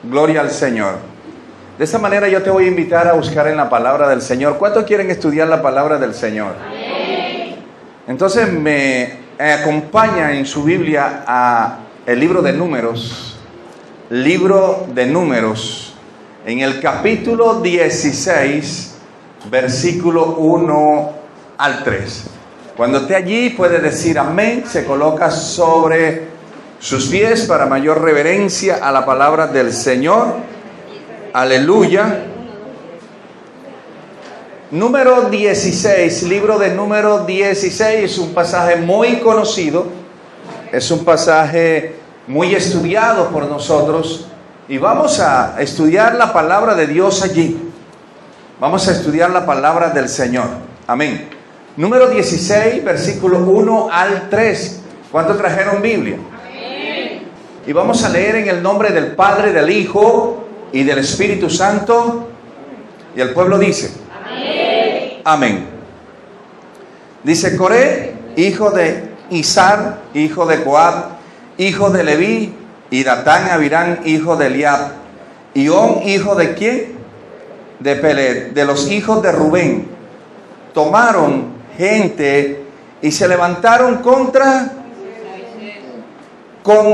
Gloria al Señor. De esta manera yo te voy a invitar a buscar en la palabra del Señor. ¿Cuántos quieren estudiar la palabra del Señor? Amén. Entonces me acompaña en su Biblia a el libro de Números. Libro de Números. En el capítulo 16, versículo 1 al 3. Cuando esté allí puede decir amén. Se coloca sobre sus pies para mayor reverencia a la palabra del Señor. Aleluya. Número 16, libro de Número 16, es un pasaje muy conocido, es un pasaje muy estudiado por nosotros y vamos a estudiar la palabra de Dios allí. Vamos a estudiar la palabra del Señor. Amén. Número 16, versículo 1 al 3. ¿Cuántos trajeron Biblia? Amén. Y vamos a leer en el nombre del Padre, del Hijo y del Espíritu Santo. Y el pueblo dice: amén. Dice: Coré, hijo de Izar, hijo de Coat, hijo de Leví, y Datán Abirán, hijo de Eliab, y On, hijo de ¿quién? De Pelet, de los hijos de Rubén, tomaron gente y se levantaron con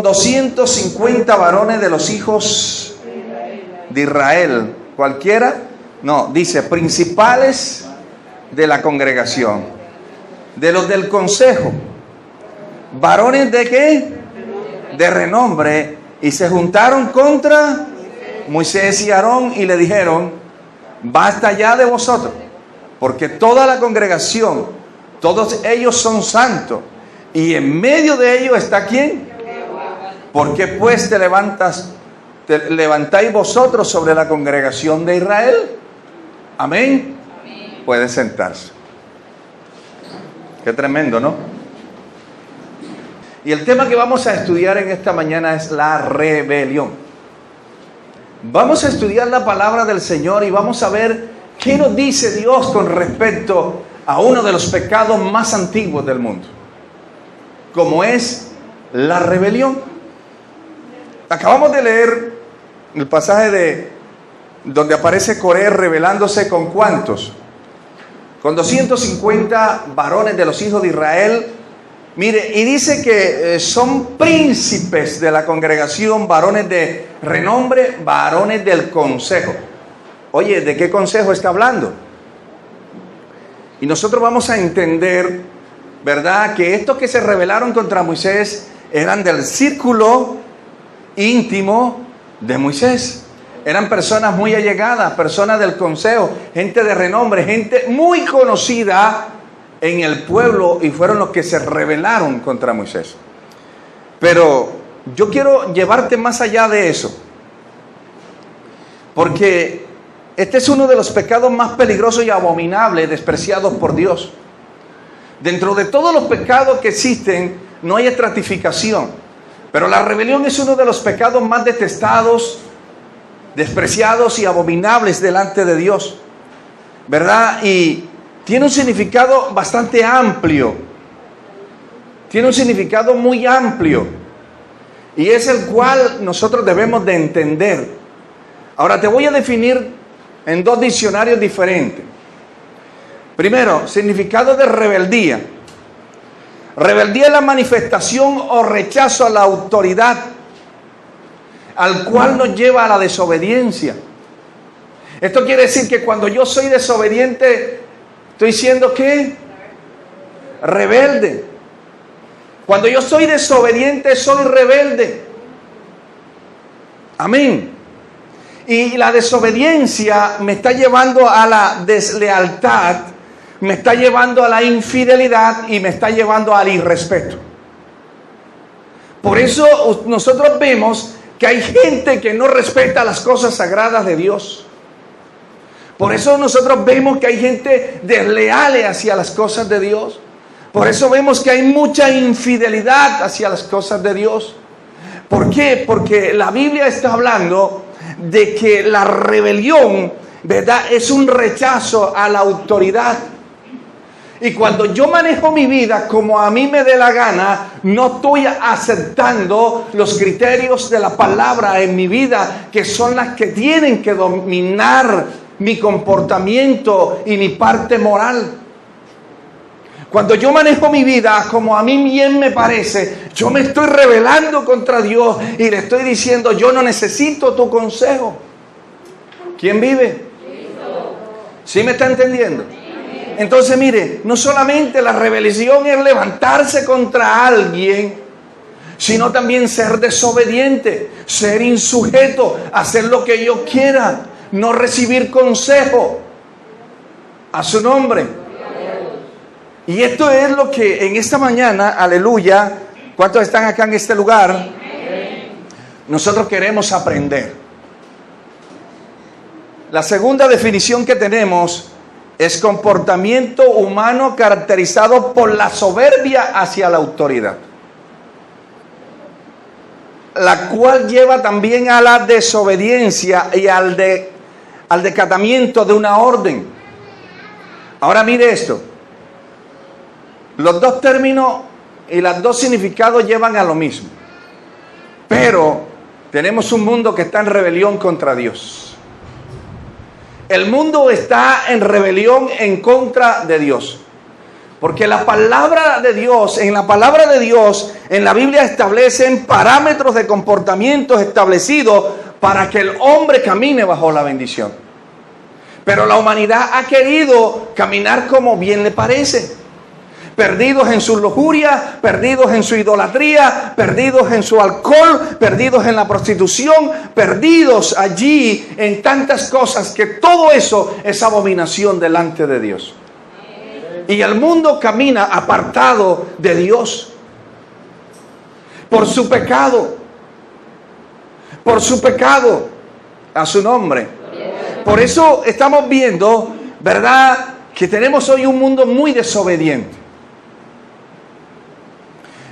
250 varones de los hijos de Israel. ¿Cualquiera? No, dice principales de la congregación, de los del consejo, varones de ¿qué? De renombre, y se juntaron contra Moisés y Aarón y le dijeron: basta ya de vosotros, porque toda la congregación, todos ellos son santos, y en medio de ellos está ¿quién? ¿Por qué pues te levantáis vosotros sobre la congregación de Israel? Amén. Puede sentarse. Qué tremendo, ¿no? Y el tema que vamos a estudiar en esta mañana es la rebelión. Vamos a estudiar la palabra del Señor y vamos a ver qué nos dice Dios con respecto a uno de los pecados más antiguos del mundo, como es la rebelión. Acabamos de leer el pasaje donde aparece Coré rebelándose con ¿cuántos? Con 250 varones de los hijos de Israel. Mire, y dice que son príncipes de la congregación, varones de renombre, varones del consejo. Oye, ¿de qué consejo está hablando? Y nosotros vamos a entender, ¿verdad?, que estos que se rebelaron contra Moisés eran del círculo íntimo de Moisés. Eran personas muy allegadas, personas del consejo, gente de renombre, gente muy conocida en el pueblo, y fueron los que se rebelaron contra Moisés. Pero yo quiero llevarte más allá de eso, porque este es uno de los pecados más peligrosos y abominables, despreciados por Dios. Dentro de todos los pecados que existen, no hay estratificación, pero la rebelión es uno de los pecados más detestados, despreciados y abominables delante de Dios, ¿verdad? Y tiene un significado bastante amplio, tiene un significado muy amplio, y es el cual nosotros debemos de entender. Ahora te voy a definir en dos diccionarios diferentes. Primero, significado de rebeldía. Rebeldía es la manifestación o rechazo a la autoridad, al cual nos lleva a la desobediencia. Esto quiere decir que cuando yo soy desobediente, estoy siendo ¿qué? Rebelde. Cuando yo soy desobediente, soy rebelde. Amén. Y la desobediencia me está llevando a la deslealtad, me está llevando a la infidelidad y me está llevando al irrespeto. Por eso nosotros vemos que hay gente que no respeta las cosas sagradas de Dios. Por eso nosotros vemos que hay gente desleal hacia las cosas de Dios. Por eso vemos que hay mucha infidelidad hacia las cosas de Dios. ¿Por qué? Porque la Biblia está hablando de que la rebelión, ¿verdad?, es un rechazo a la autoridad. Y cuando yo manejo mi vida como a mí me dé la gana, no estoy aceptando los criterios de la palabra en mi vida, que son las que tienen que dominar mi comportamiento y mi parte moral. Cuando yo manejo mi vida como a mí bien me parece, yo me estoy rebelando contra Dios y le estoy diciendo, yo no necesito tu consejo. ¿Quién vive? ¿Sí me está entendiendo? Entonces mire, no solamente la rebelión es levantarse contra alguien, sino también ser desobediente, ser insujeto, hacer lo que yo quiera, no recibir consejo. A su nombre. Y esto es lo que en esta mañana, aleluya, ¿cuántos están acá en este lugar? Nosotros queremos aprender. La segunda definición que tenemos es comportamiento humano caracterizado por la soberbia hacia la autoridad, la cual lleva también a la desobediencia y al decatamiento de una orden. Ahora mire esto. Los dos términos y los dos significados llevan a lo mismo. Pero tenemos un mundo que está en rebelión contra Dios. El mundo está en rebelión en contra de Dios. Porque la palabra de Dios, en la Biblia establecen parámetros de comportamientos establecidos para que el hombre camine bajo la bendición. Pero la humanidad ha querido caminar como bien le parece. Perdidos en su lujuria, perdidos en su idolatría, perdidos en su alcohol, perdidos en la prostitución, perdidos allí en tantas cosas, que todo eso es abominación delante de Dios. Y el mundo camina apartado de Dios por su pecado, a su nombre. Por eso estamos viendo, ¿verdad?, que tenemos hoy un mundo muy desobediente.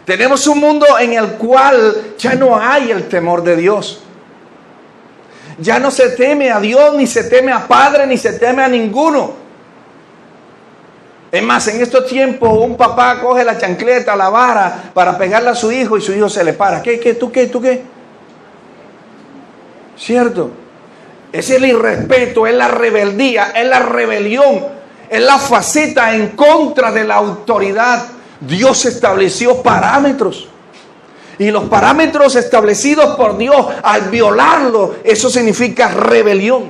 Tenemos un mundo en el cual ya no hay el temor de Dios. Ya no se teme a Dios, ni se teme a Padre, ni se teme a ninguno. Es más, en estos tiempos un papá coge la chancleta, la vara para pegarle a su hijo y su hijo se le para. ¿Tú qué? ¿Cierto? Es el irrespeto, es la rebeldía, es la rebelión, es la faceta en contra de la autoridad. Dios estableció parámetros. Y los parámetros establecidos por Dios, al violarlo, eso significa rebelión.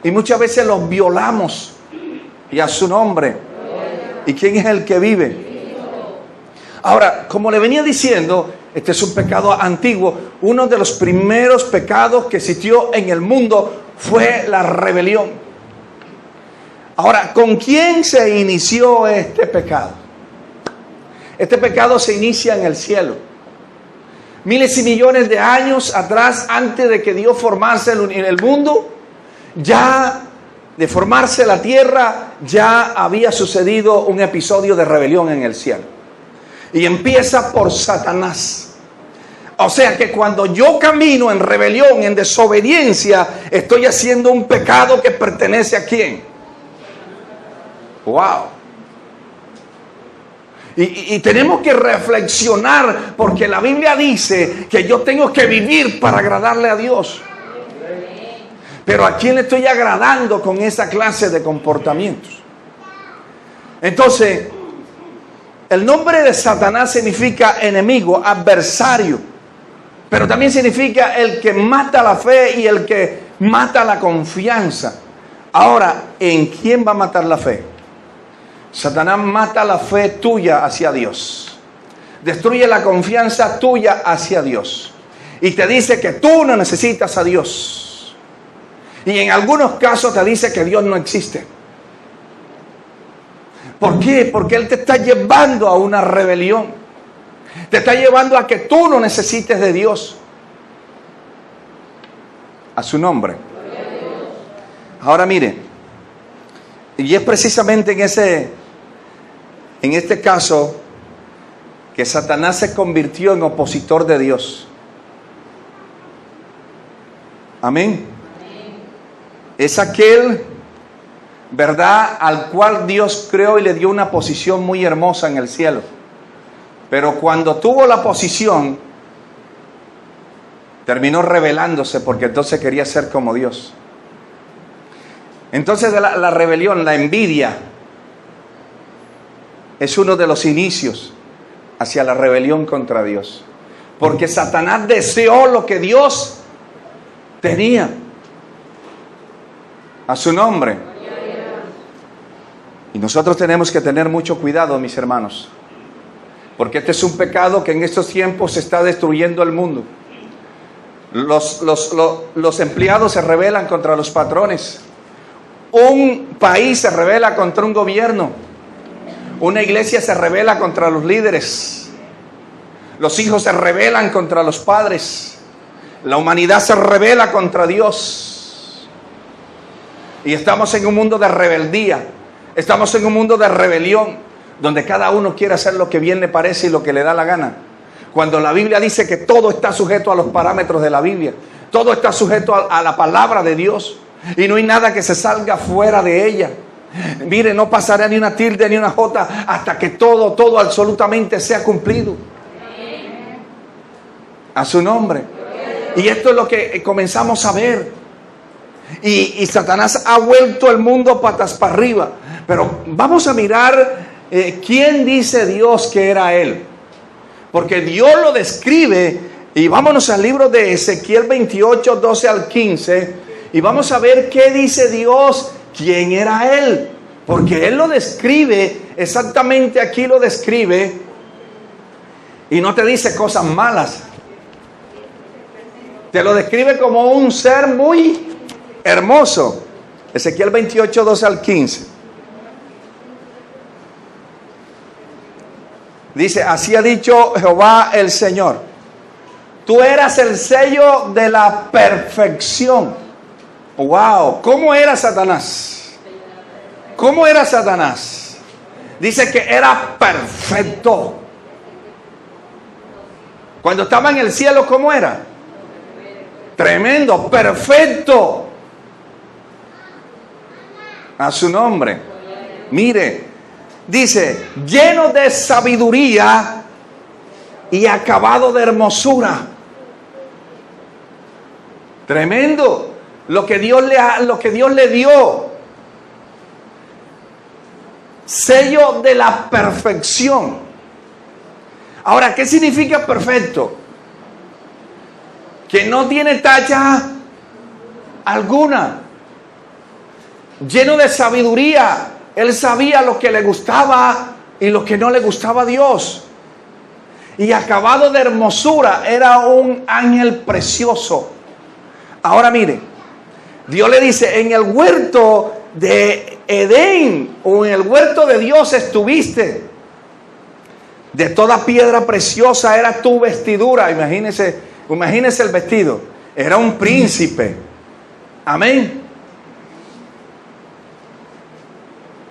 Y muchas veces los violamos. Y a su nombre. ¿Y quién es el que vive? Ahora, como le venía diciendo, este es un pecado antiguo. Uno de los primeros pecados que existió en el mundo fue la rebelión. Ahora, ¿con quién se inició este pecado? Este pecado se inicia en el cielo. Miles y millones de años atrás, antes de que Dios formase el mundo, ya de formarse la tierra, ya había sucedido un episodio de rebelión en el cielo. Y empieza por Satanás. O sea que cuando yo camino en rebelión, en desobediencia, estoy haciendo un pecado que pertenece ¿a quién? Wow. Y tenemos que reflexionar, porque la Biblia dice que yo tengo que vivir para agradarle a Dios. Pero ¿a quién le estoy agradando con esa clase de comportamientos? Entonces, el nombre de Satanás significa enemigo, adversario, pero también significa el que mata la fe y el que mata la confianza. Ahora, ¿en quién va a matar la fe? Satanás mata la fe tuya hacia Dios. Destruye la confianza tuya hacia Dios. Y te dice que tú no necesitas a Dios. Y en algunos casos te dice que Dios no existe. ¿Por qué? Porque Él te está llevando a una rebelión. Te está llevando a que tú no necesites de Dios. A su nombre. Ahora mire, y es precisamente en este caso que Satanás se convirtió en opositor de Dios. Amén. Es aquel ¿verdad? Al cual Dios creó y le dio una posición muy hermosa en el cielo. Pero cuando tuvo la posición, terminó rebelándose porque entonces quería ser como Dios. Entonces la rebelión, la envidia, es uno de los inicios hacia la rebelión contra Dios. Porque Satanás deseó lo que Dios tenía. A su nombre. Y nosotros tenemos que tener mucho cuidado, mis hermanos. Porque este es un pecado que en estos tiempos está destruyendo el mundo. Los empleados se rebelan contra los patrones. Un país se rebela contra un gobierno. Una iglesia se rebela contra los líderes. Los hijos se rebelan contra los padres. La humanidad se rebela contra Dios. Y estamos en un mundo de rebeldía. Estamos en un mundo de rebelión, donde cada uno quiere hacer lo que bien le parece y lo que le da la gana. Cuando la Biblia dice que todo está sujeto a los parámetros de la Biblia. Todo está sujeto a la palabra de Dios. Y no hay nada que se salga fuera de ella. Mire, no pasará ni una tilde ni una jota hasta que todo absolutamente sea cumplido. A su nombre. Y esto es lo que comenzamos a ver. Y Satanás ha vuelto el mundo patas para arriba. Pero vamos a mirar quién dice Dios que era él. Porque Dios lo describe. Y vámonos al libro de Ezequiel 28, 12 al 15. Y vamos a ver qué dice Dios, quién era él. Porque él lo describe, exactamente aquí lo describe. Y no te dice cosas malas. Te lo describe como un ser muy hermoso. Ezequiel 28, 12 al 15. Dice, así ha dicho Jehová el Señor. Tú eras el sello de la perfección. Wow, ¿cómo era Satanás? ¿Cómo era Satanás? Dice que era perfecto. Cuando estaba en el cielo, ¿cómo era? Tremendo, perfecto. A su nombre. Mire, dice, lleno de sabiduría y acabado de hermosura. Tremendo. Lo que Dios le dio. Sello de la perfección. Ahora, ¿qué significa perfecto? Que no tiene tacha alguna. Lleno de sabiduría. Él sabía lo que le gustaba y lo que no le gustaba a Dios. Y acabado de hermosura, era un ángel precioso. Ahora mire, Dios le dice, en el huerto de Edén, o en el huerto de Dios estuviste. De toda piedra preciosa era tu vestidura. Imagínese el vestido. Era un príncipe. Amén.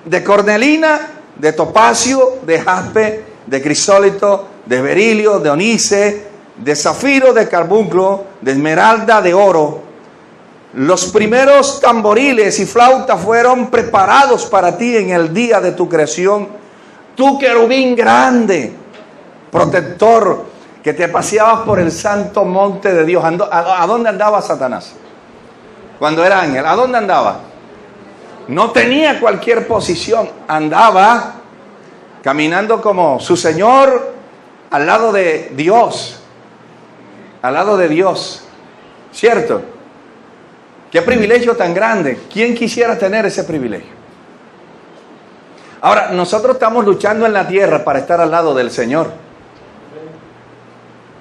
De cornelina, de topacio, de jaspe, de crisólito, de berilio, de onice, de zafiro, de carbunclo, de esmeralda, de oro. Los primeros tamboriles y flautas fueron preparados para ti en el día de tu creación. Tú, querubín grande, protector, que te paseabas por el santo monte de Dios. ¿A dónde andaba Satanás? Cuando era ángel, ¿a dónde andaba? No tenía cualquier posición. Andaba caminando como su Señor al lado de Dios. Al lado de Dios. ¿Cierto? Qué privilegio tan grande. ¿Quién quisiera tener ese privilegio? Ahora, nosotros estamos luchando en la tierra para estar al lado del Señor.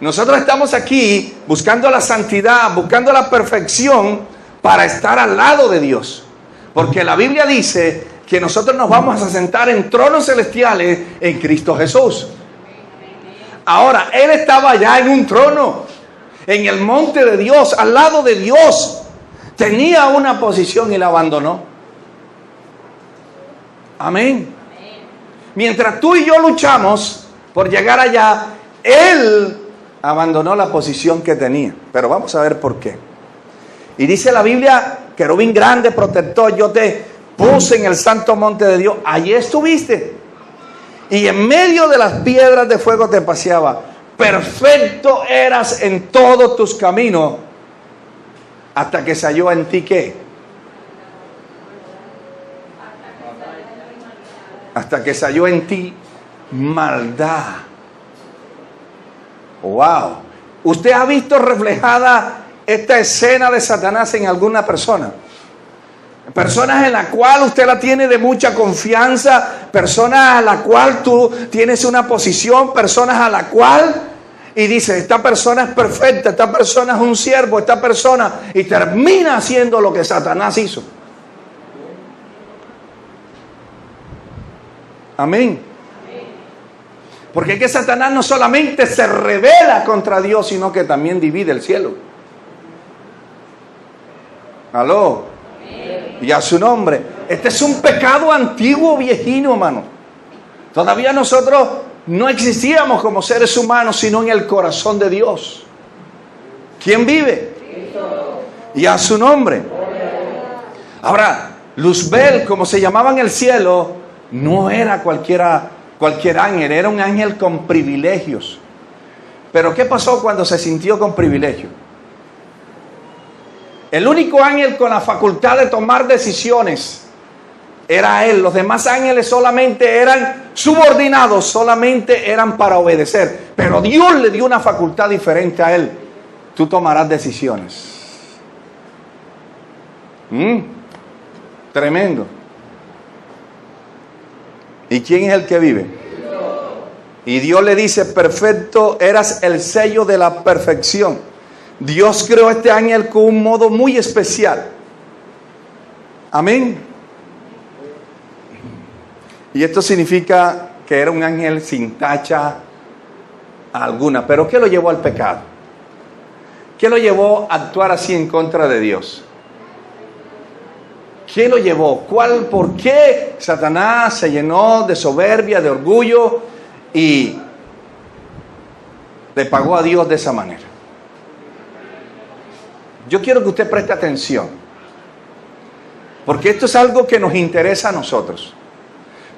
Nosotros estamos aquí buscando la santidad, buscando la perfección para estar al lado de Dios. Porque la Biblia dice que nosotros nos vamos a sentar en tronos celestiales en Cristo Jesús. Ahora, Él estaba ya en un trono, en el monte de Dios, al lado de Dios. Tenía una posición y la abandonó. Amén. Mientras tú y yo luchamos por llegar allá, Él abandonó la posición que tenía. Pero vamos a ver por qué. Y dice la Biblia, querubín grande, protector, yo te puse en el santo monte de Dios, allí estuviste. Y en medio de las piedras de fuego te paseaba. Perfecto eras en todos tus caminos, hasta que se halló en ti, ¿qué? Hasta que se halló en ti maldad. Wow. ¿Usted ha visto reflejada esta escena de Satanás en alguna persona? Personas en la cual usted la tiene de mucha confianza, personas a la cual tú tienes una posición, personas a la cual y dice, esta persona es perfecta, esta persona es un siervo, esta persona, y termina haciendo lo que Satanás hizo. Amén. Porque es que Satanás no solamente se rebela contra Dios, sino que también divide el cielo. Aló. Y a su nombre. Este es un pecado antiguo, viejino, hermano. Todavía nosotros no existíamos como seres humanos, sino en el corazón de Dios. ¿Quién vive? Y a su nombre. Ahora, Luzbel, como se llamaba en el cielo, no era cualquier ángel, era un ángel con privilegios. Pero ¿qué pasó cuando se sintió con privilegio? El único ángel con la facultad de tomar decisiones era él. Los demás ángeles solamente eran subordinados, solamente eran para obedecer. Pero Dios le dio una facultad diferente a él. Tú tomarás decisiones. Tremendo. ¿Y quién es el que vive? Y Dios le dice, perfecto, eras el sello de la perfección. Dios creó a este ángel con un modo muy especial. Amén. Y esto significa que era un ángel sin tacha alguna. ¿Pero qué lo llevó al pecado? ¿Qué lo llevó a actuar así en contra de Dios? ¿Qué lo llevó? ¿Por qué Satanás se llenó de soberbia, de orgullo y le pagó a Dios de esa manera? Yo quiero que usted preste atención, porque esto es algo que nos interesa a nosotros.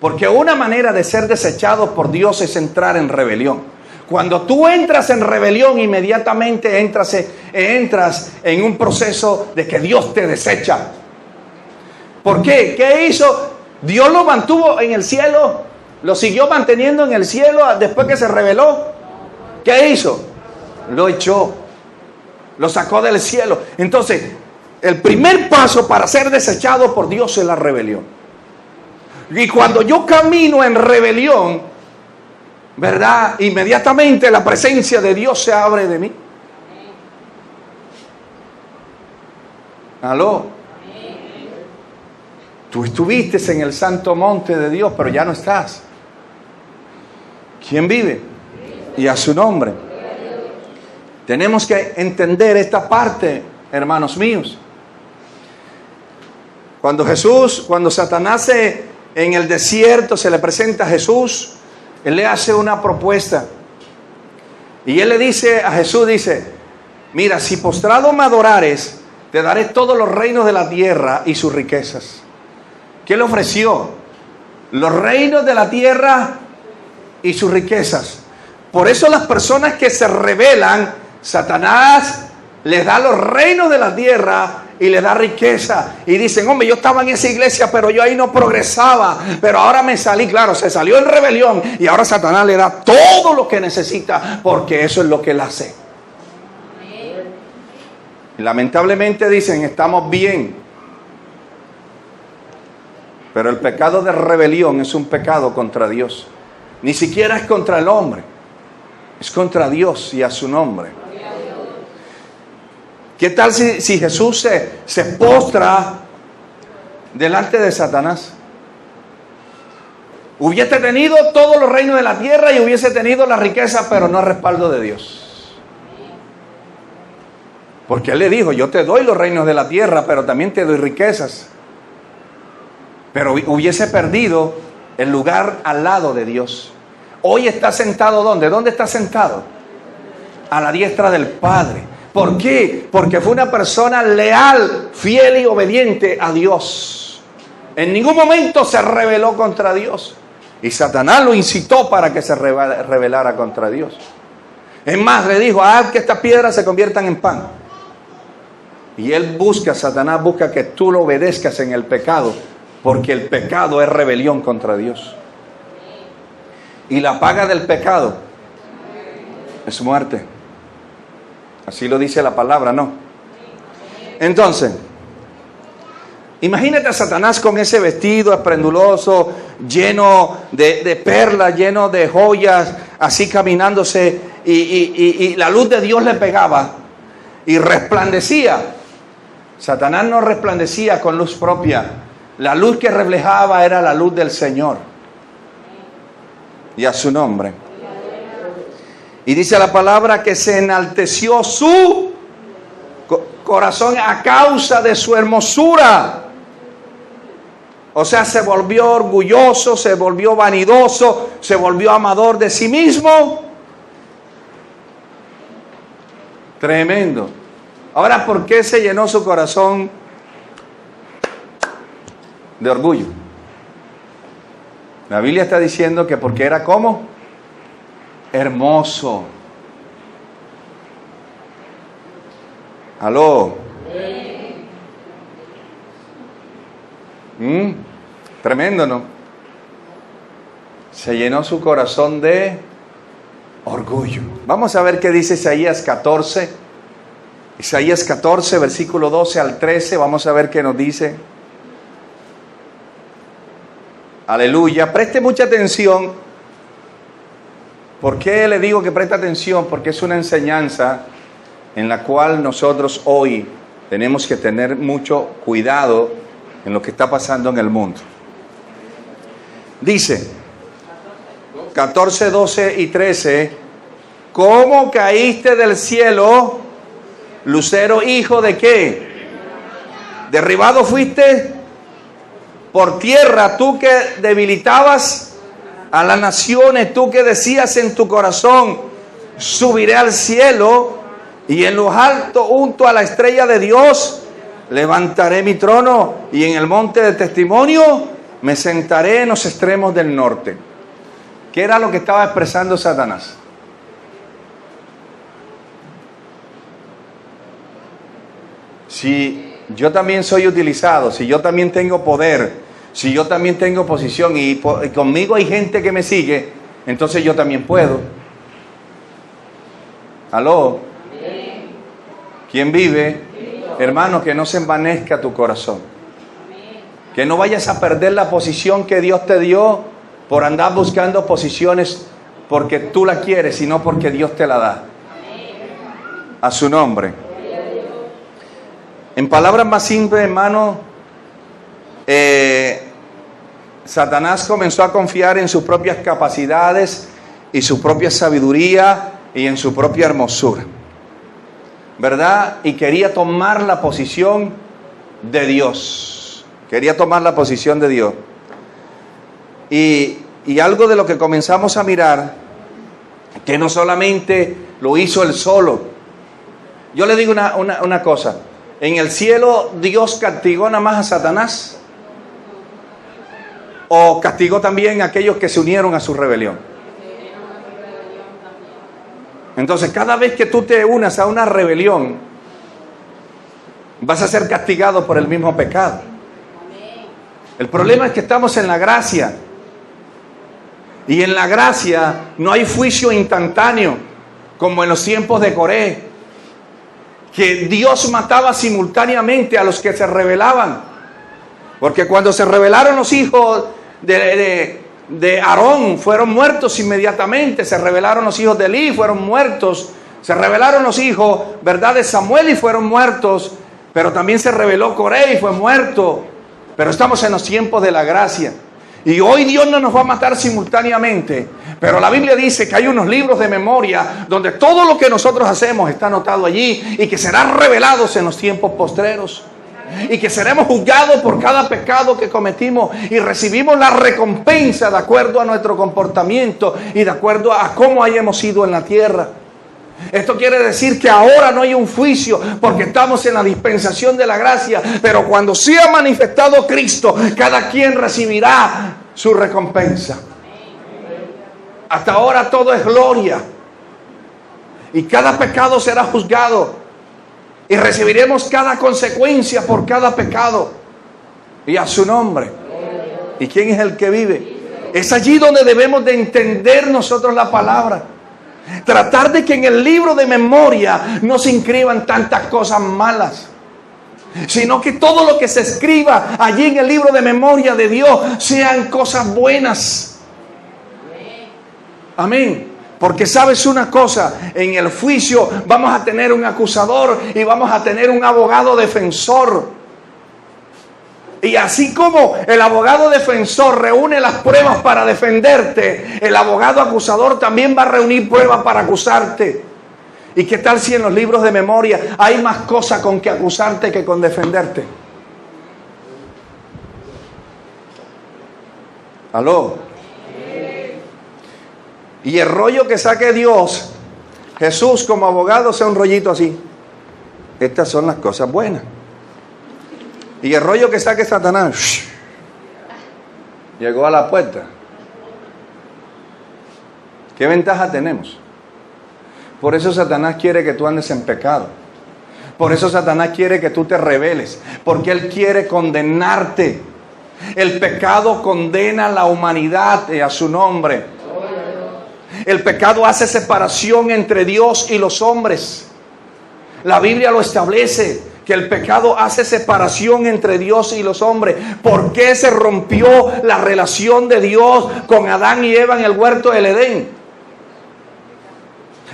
Porque una manera de ser desechados por Dios es entrar en rebelión. Cuando tú entras en rebelión, inmediatamente entras en un proceso de que Dios te desecha. ¿Por qué? ¿Qué hizo? Dios lo mantuvo en el cielo, lo siguió manteniendo en el cielo después que se rebeló. ¿Qué hizo? Lo echó, lo sacó del cielo. Entonces, el primer paso para ser desechado por Dios es la rebelión. Y cuando yo camino en rebelión, ¿verdad? Inmediatamente la presencia de Dios se abre de mí. ¿Aló? Tú estuviste en el santo monte de Dios, pero ya no estás. ¿Quién vive? Y a su nombre. Tenemos que entender esta parte, hermanos míos. Cuando Satanás en el desierto se le presenta a Jesús, él le hace una propuesta. Y él le dice a Jesús, mira, si postrado me adorares, te daré todos los reinos de la tierra y sus riquezas. ¿Qué le ofreció? Los reinos de la tierra y sus riquezas. Por eso las personas que se rebelan, Satanás les da los reinos de la tierra y les da riqueza. Y dicen, hombre, yo estaba en esa iglesia, pero yo ahí no progresaba. Pero ahora me salí, claro, se salió en rebelión. Y ahora Satanás le da todo lo que necesita, porque eso es lo que él hace. Y lamentablemente dicen, estamos bien. Pero el pecado de rebelión es un pecado contra Dios. Ni siquiera es contra el hombre. Es contra Dios y a su nombre. ¿Qué tal si Jesús se postra delante de Satanás? Hubiese tenido todos los reinos de la tierra y hubiese tenido la riqueza, pero no el respaldo de Dios. Porque Él le dijo, yo te doy los reinos de la tierra, pero también te doy riquezas. Pero hubiese perdido el lugar al lado de Dios. Hoy está sentado ¿dónde? ¿Dónde está sentado? A la diestra del Padre. ¿Por qué? Porque fue una persona leal, fiel y obediente a Dios. En ningún momento se rebeló contra Dios. Y Satanás lo incitó para que se rebelara contra Dios. Es más, le dijo, haz que estas piedras se conviertan en pan. Y él busca, Satanás busca que tú lo obedezcas en el pecado, porque el pecado es rebelión contra Dios. Y la paga del pecado es muerte. Así lo dice la palabra, ¿no? Entonces, imagínate a Satanás con ese vestido esplenduroso, lleno de perlas, lleno de joyas, así caminándose, y la luz de Dios le pegaba y resplandecía. Satanás no resplandecía con luz propia. La luz que reflejaba era la luz del Señor. Y a su nombre. Y dice la palabra que se enalteció su corazón a causa de su hermosura. O sea, se volvió orgulloso, se volvió vanidoso, se volvió amador de sí mismo. Tremendo. Ahora, ¿por qué se llenó su corazón de orgullo? La Biblia está diciendo que porque era ¿cómo? Hermoso. ¿Aló? Tremendo, ¿no? Se llenó su corazón de orgullo. Vamos a ver qué dice Isaías 14. Isaías 14, versículo 12 al 13. Vamos a ver qué nos dice. Aleluya. Preste mucha atención. ¿Por qué le digo que preste atención? Porque es una enseñanza en la cual nosotros hoy tenemos que tener mucho cuidado en lo que está pasando en el mundo. Dice 14, 12 y 13: ¿cómo caíste del cielo, lucero hijo de qué? Derribado fuiste por tierra, tú que debilitabas a las naciones, tú que decías en tu corazón, subiré al cielo y en lo alto junto a la estrella de Dios levantaré mi trono, y en el monte de testimonio me sentaré en los extremos del norte. ¿Qué era lo que estaba expresando Satanás? Si yo también soy utilizado, si yo también tengo poder, si yo también tengo posición y conmigo hay gente que me sigue, entonces yo también puedo. ¿Aló? ¿Quién vive? Hermano, que no se envanezca tu corazón. Que no vayas a perder la posición que Dios te dio por andar buscando posiciones porque tú la quieres, sino porque Dios te la da. A su nombre. En palabras más simples, hermano, Satanás comenzó a confiar en sus propias capacidades y su propia sabiduría y en su propia hermosura, ¿verdad? Y quería tomar la posición de Dios. Quería tomar la posición de Dios. Y algo de lo que comenzamos a mirar, que no solamente lo hizo él solo. Yo le digo una cosa. En el cielo, ¿Dios castigó nada más a Satanás? ¿O castigó también a aquellos que se unieron a su rebelión? Entonces, cada vez que tú te unas a una rebelión, vas a ser castigado por el mismo pecado. El problema es que estamos en la gracia. Y en la gracia no hay juicio instantáneo, como en los tiempos de Coré, que Dios mataba simultáneamente a los que se rebelaban. Porque cuando se rebelaron los hijos de Aarón, fueron muertos inmediatamente. Se rebelaron los hijos de Elí, fueron muertos. Se rebelaron los hijos, ¿verdad?, de Samuel, y fueron muertos. Pero también se rebeló Coré y fue muerto. Pero estamos en los tiempos de la gracia. Y hoy Dios no nos va a matar simultáneamente, pero la Biblia dice que hay unos libros de memoria donde todo lo que nosotros hacemos está anotado allí, y que será revelados en los tiempos postreros, y que seremos juzgados por cada pecado que cometimos y recibimos la recompensa de acuerdo a nuestro comportamiento y de acuerdo a cómo hayamos ido en la tierra. Esto quiere decir que ahora no hay un juicio porque estamos en la dispensación de la gracia, pero cuando sea manifestado Cristo, cada quien recibirá su recompensa. Hasta ahora todo es gloria y cada pecado será juzgado y recibiremos cada consecuencia por cada pecado y a su nombre. ¿Y quién es el que vive? Es allí donde debemos de entender nosotros la palabra. Tratar de que en el libro de memoria no se inscriban tantas cosas malas, sino que todo lo que se escriba allí en el libro de memoria de Dios sean cosas buenas. Amén. Porque sabes una cosa, en el juicio vamos a tener un acusador y vamos a tener un abogado defensor. Y así como el abogado defensor reúne las pruebas para defenderte, el abogado acusador también va a reunir pruebas para acusarte. ¿Y qué tal si en los libros de memoria hay más cosas con que acusarte que con defenderte? ¿Aló? Y el rollo que saque Dios, Jesús como abogado, sea un rollito así. Estas son las cosas buenas. Y el rollo que saque Satanás, llegó a la puerta. ¿Qué ventaja tenemos? Por eso Satanás quiere que tú andes en pecado. Por eso Satanás quiere que tú te rebeles. Porque él quiere condenarte. El pecado condena a la humanidad y a su nombre. El pecado hace separación entre Dios y los hombres. La Biblia lo establece. Que el pecado hace separación entre Dios y los hombres. ¿Por qué se rompió la relación de Dios con Adán y Eva en el huerto del Edén?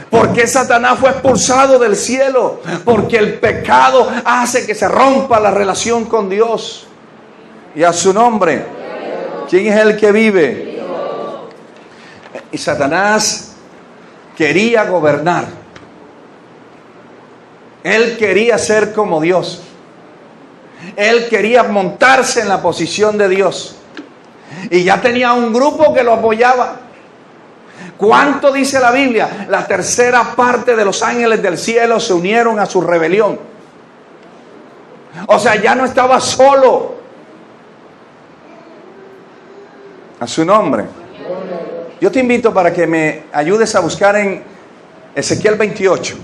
¿Por qué Satanás fue expulsado del cielo? Porque el pecado hace que se rompa la relación con Dios. Y a su nombre, ¿quién es el que vive? Y Satanás quería gobernar. Él quería ser como Dios. Él quería montarse en la posición de Dios. Y ya tenía un grupo que lo apoyaba. ¿Cuánto dice la Biblia? La tercera parte de los ángeles del cielo se unieron a su rebelión. O sea, ya no estaba solo. A su nombre. Yo te invito para que me ayudes a buscar en Ezequiel 28.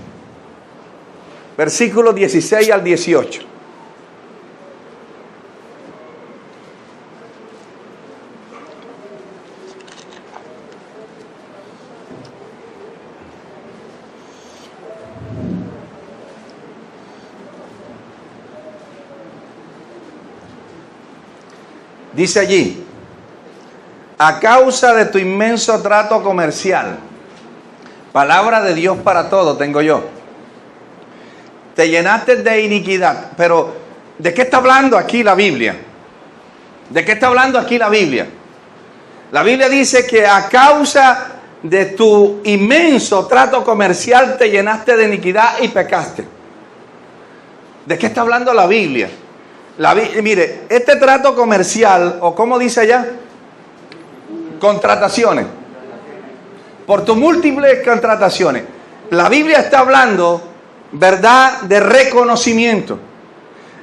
Versículos 16 al 18. Dice allí: a causa de tu inmenso trato comercial, palabra de Dios para todo tengo yo, te llenaste de iniquidad. Pero, ¿de qué está hablando aquí la Biblia? ¿De qué está hablando aquí la Biblia? La Biblia dice que a causa de tu inmenso trato comercial te llenaste de iniquidad y pecaste. ¿De qué está hablando la Biblia? Mire, este trato comercial, o como dice allá, contrataciones. Por tus múltiples contrataciones. La Biblia está hablando, ¿verdad?, de reconocimiento.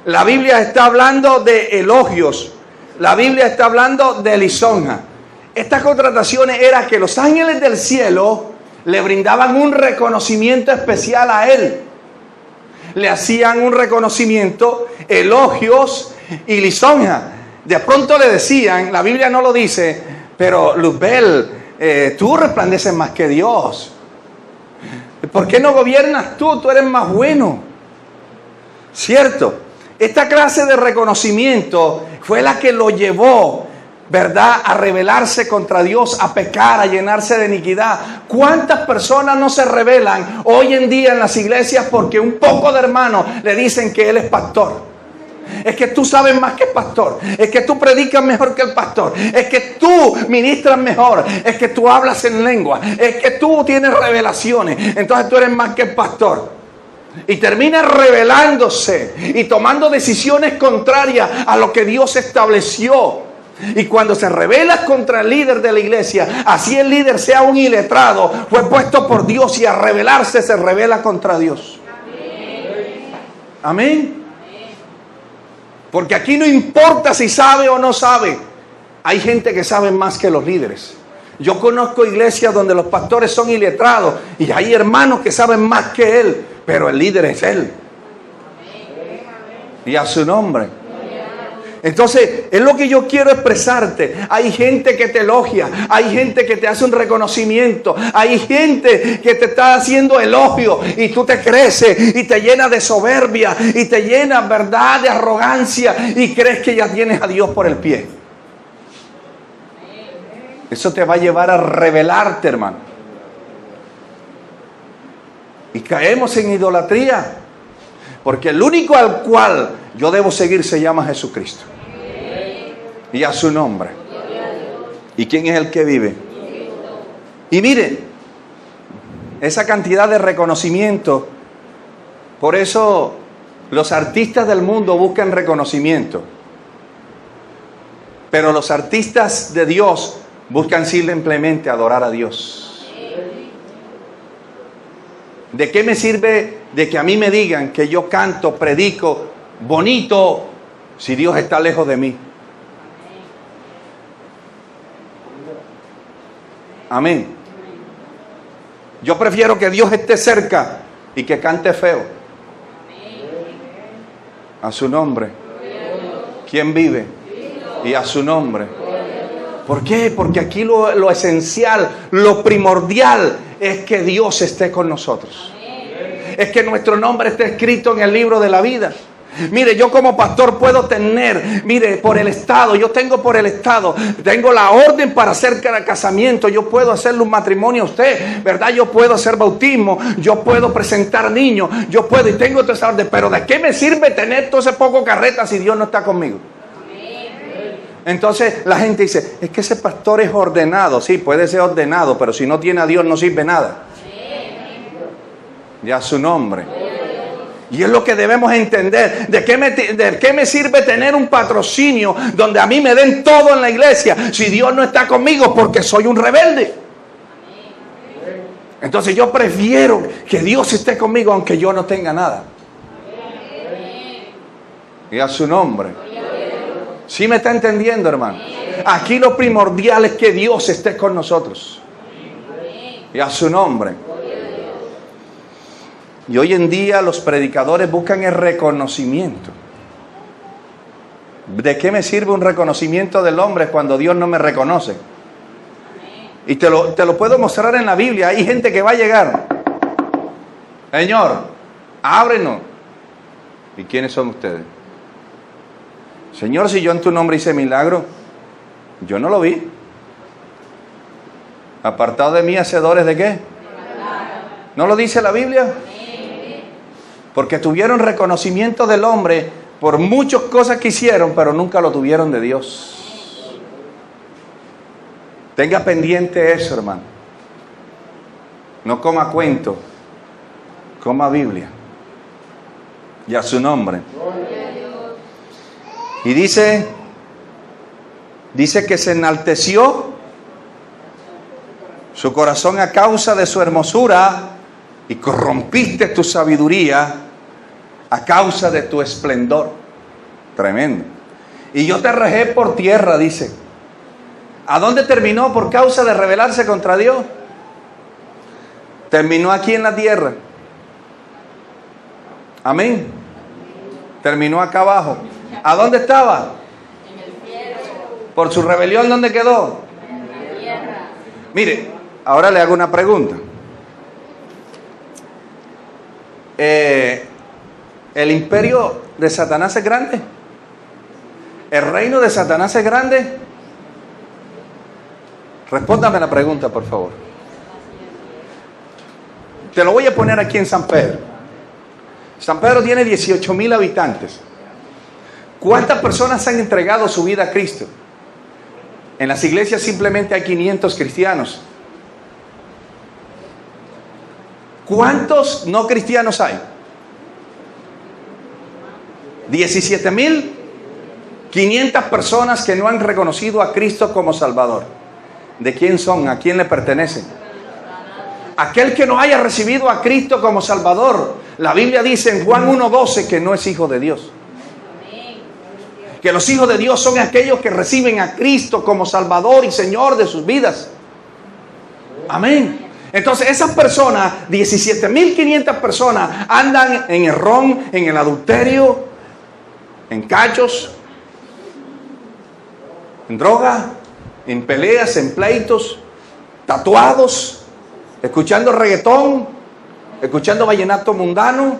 La Biblia está hablando de elogios. La Biblia está hablando de lisonja. Estas contrataciones eran que los ángeles del cielo le brindaban un reconocimiento especial a él. Le hacían un reconocimiento, elogios y lisonja. De pronto le decían, la Biblia no lo dice, pero Luzbel, tú resplandeces más que Dios. ¿Por qué no gobiernas tú? Tú eres más bueno. ¿Cierto? Esta clase de reconocimiento fue la que lo llevó, ¿verdad?, a rebelarse contra Dios, a pecar, a llenarse de iniquidad. ¿Cuántas personas no se rebelan hoy en día en las iglesias porque un poco de hermanos le dicen que él es pastor? Es que tú sabes más que el pastor. Es que tú predicas mejor que el pastor. Es que tú ministras mejor. Es que tú hablas en lengua. Es que tú tienes revelaciones. Entonces tú eres más que el pastor. Y termina rebelándose y tomando decisiones contrarias a lo que Dios estableció. Y cuando se rebela contra el líder de la iglesia, así el líder sea un iletrado, fue puesto por Dios y a rebelarse se rebela contra Dios. Amén. Porque aquí no importa si sabe o no sabe. Hay gente que sabe más que los líderes. Yo conozco iglesias donde los pastores son iletrados y hay hermanos que saben más que él, pero el líder es él. Y a su nombre. Entonces, es lo que yo quiero expresarte. Hay gente que te elogia, hay gente que te hace un reconocimiento, hay gente que te está haciendo elogio y tú te creces y te llenas de soberbia y te llenas, ¿verdad?, de arrogancia y crees que ya tienes a Dios por el pie. Eso te va a llevar a rebelarte, hermano. Y caemos en idolatría. Porque el único al cual yo debo seguir se llama Jesucristo. Y a su nombre. ¿Y quién es el que vive? Y mire, esa cantidad de reconocimiento. Por eso los artistas del mundo buscan reconocimiento. Pero los artistas de Dios buscan simplemente adorar a Dios. ¿De qué me sirve de que a mí me digan que yo canto, predico, bonito, si Dios está lejos de mí? Amén. Yo prefiero que Dios esté cerca y que cante feo. A su nombre. ¿Quién vive? Y a su nombre. ¿Por qué? Porque aquí lo esencial, lo primordial es que Dios esté con nosotros. Es que nuestro nombre esté escrito en el libro de la vida. Mire, yo como pastor puedo tener, mire, por el Estado, yo tengo por el Estado, tengo la orden para hacer casamiento, yo puedo hacerle un matrimonio a usted, ¿verdad? Yo puedo hacer bautismo, yo puedo presentar niños, yo puedo y tengo toda esa orden, pero ¿de qué me sirve tener todo ese poco carreta si Dios no está conmigo? Entonces la gente dice, es que ese pastor es ordenado. Sí, puede ser ordenado, pero si no tiene a Dios no sirve nada. Ya su nombre. Y es lo que debemos entender. ¿De qué me sirve tener un patrocinio donde a mí me den todo en la iglesia si Dios no está conmigo porque soy un rebelde? Entonces yo prefiero que Dios esté conmigo aunque yo no tenga nada. Y a su nombre. ¿Sí me está entendiendo, hermano? Aquí lo primordial es que Dios esté con nosotros. Y a su nombre. Y hoy en día los predicadores buscan el reconocimiento. ¿De qué me sirve un reconocimiento del hombre cuando Dios no me reconoce? Y te lo puedo mostrar en la Biblia. Hay gente que va a llegar. Señor, ábrenos. ¿Y quiénes son ustedes? Señor, si yo en tu nombre hice milagro, yo no lo vi. Apartado de mí, hacedores de qué. ¿No lo dice la Biblia? Porque tuvieron reconocimiento del hombre por muchas cosas que hicieron, pero nunca lo tuvieron de Dios. Tenga pendiente eso, hermano. No coma cuento, coma Biblia. Y a su nombre. Y dice que se enalteció su corazón a causa de su hermosura y corrompiste tu sabiduría a causa de tu esplendor. Tremendo. Y yo te arrojé por tierra, dice. ¿A dónde terminó por causa de rebelarse contra Dios? Terminó aquí en la tierra. Amén. Terminó acá abajo. ¿A dónde estaba? En el cielo. Por su rebelión, ¿dónde quedó? En la tierra. Mire, ahora le hago una pregunta. ¿El imperio de Satanás es grande? ¿El reino de Satanás es grande? Respóndame la pregunta, por favor. Te lo voy a poner aquí en San Pedro. San Pedro tiene 18,000 habitantes. ¿Cuántas personas han entregado su vida a Cristo? En las iglesias simplemente hay 500 cristianos. ¿Cuántos no cristianos hay? 17,000. 500 personas que no han reconocido a Cristo como Salvador. ¿De quién son? ¿A quién le pertenecen? Aquel que no haya recibido a Cristo como Salvador, la Biblia dice en Juan 1:12 que no es hijo de Dios. Que los hijos de Dios son aquellos que reciben a Cristo como Salvador y Señor de sus vidas. Amén. Entonces esas personas, 17.500 personas, andan en el ron, en el adulterio, en cachos, en droga, en peleas, en pleitos, tatuados, escuchando reggaetón, escuchando vallenato mundano,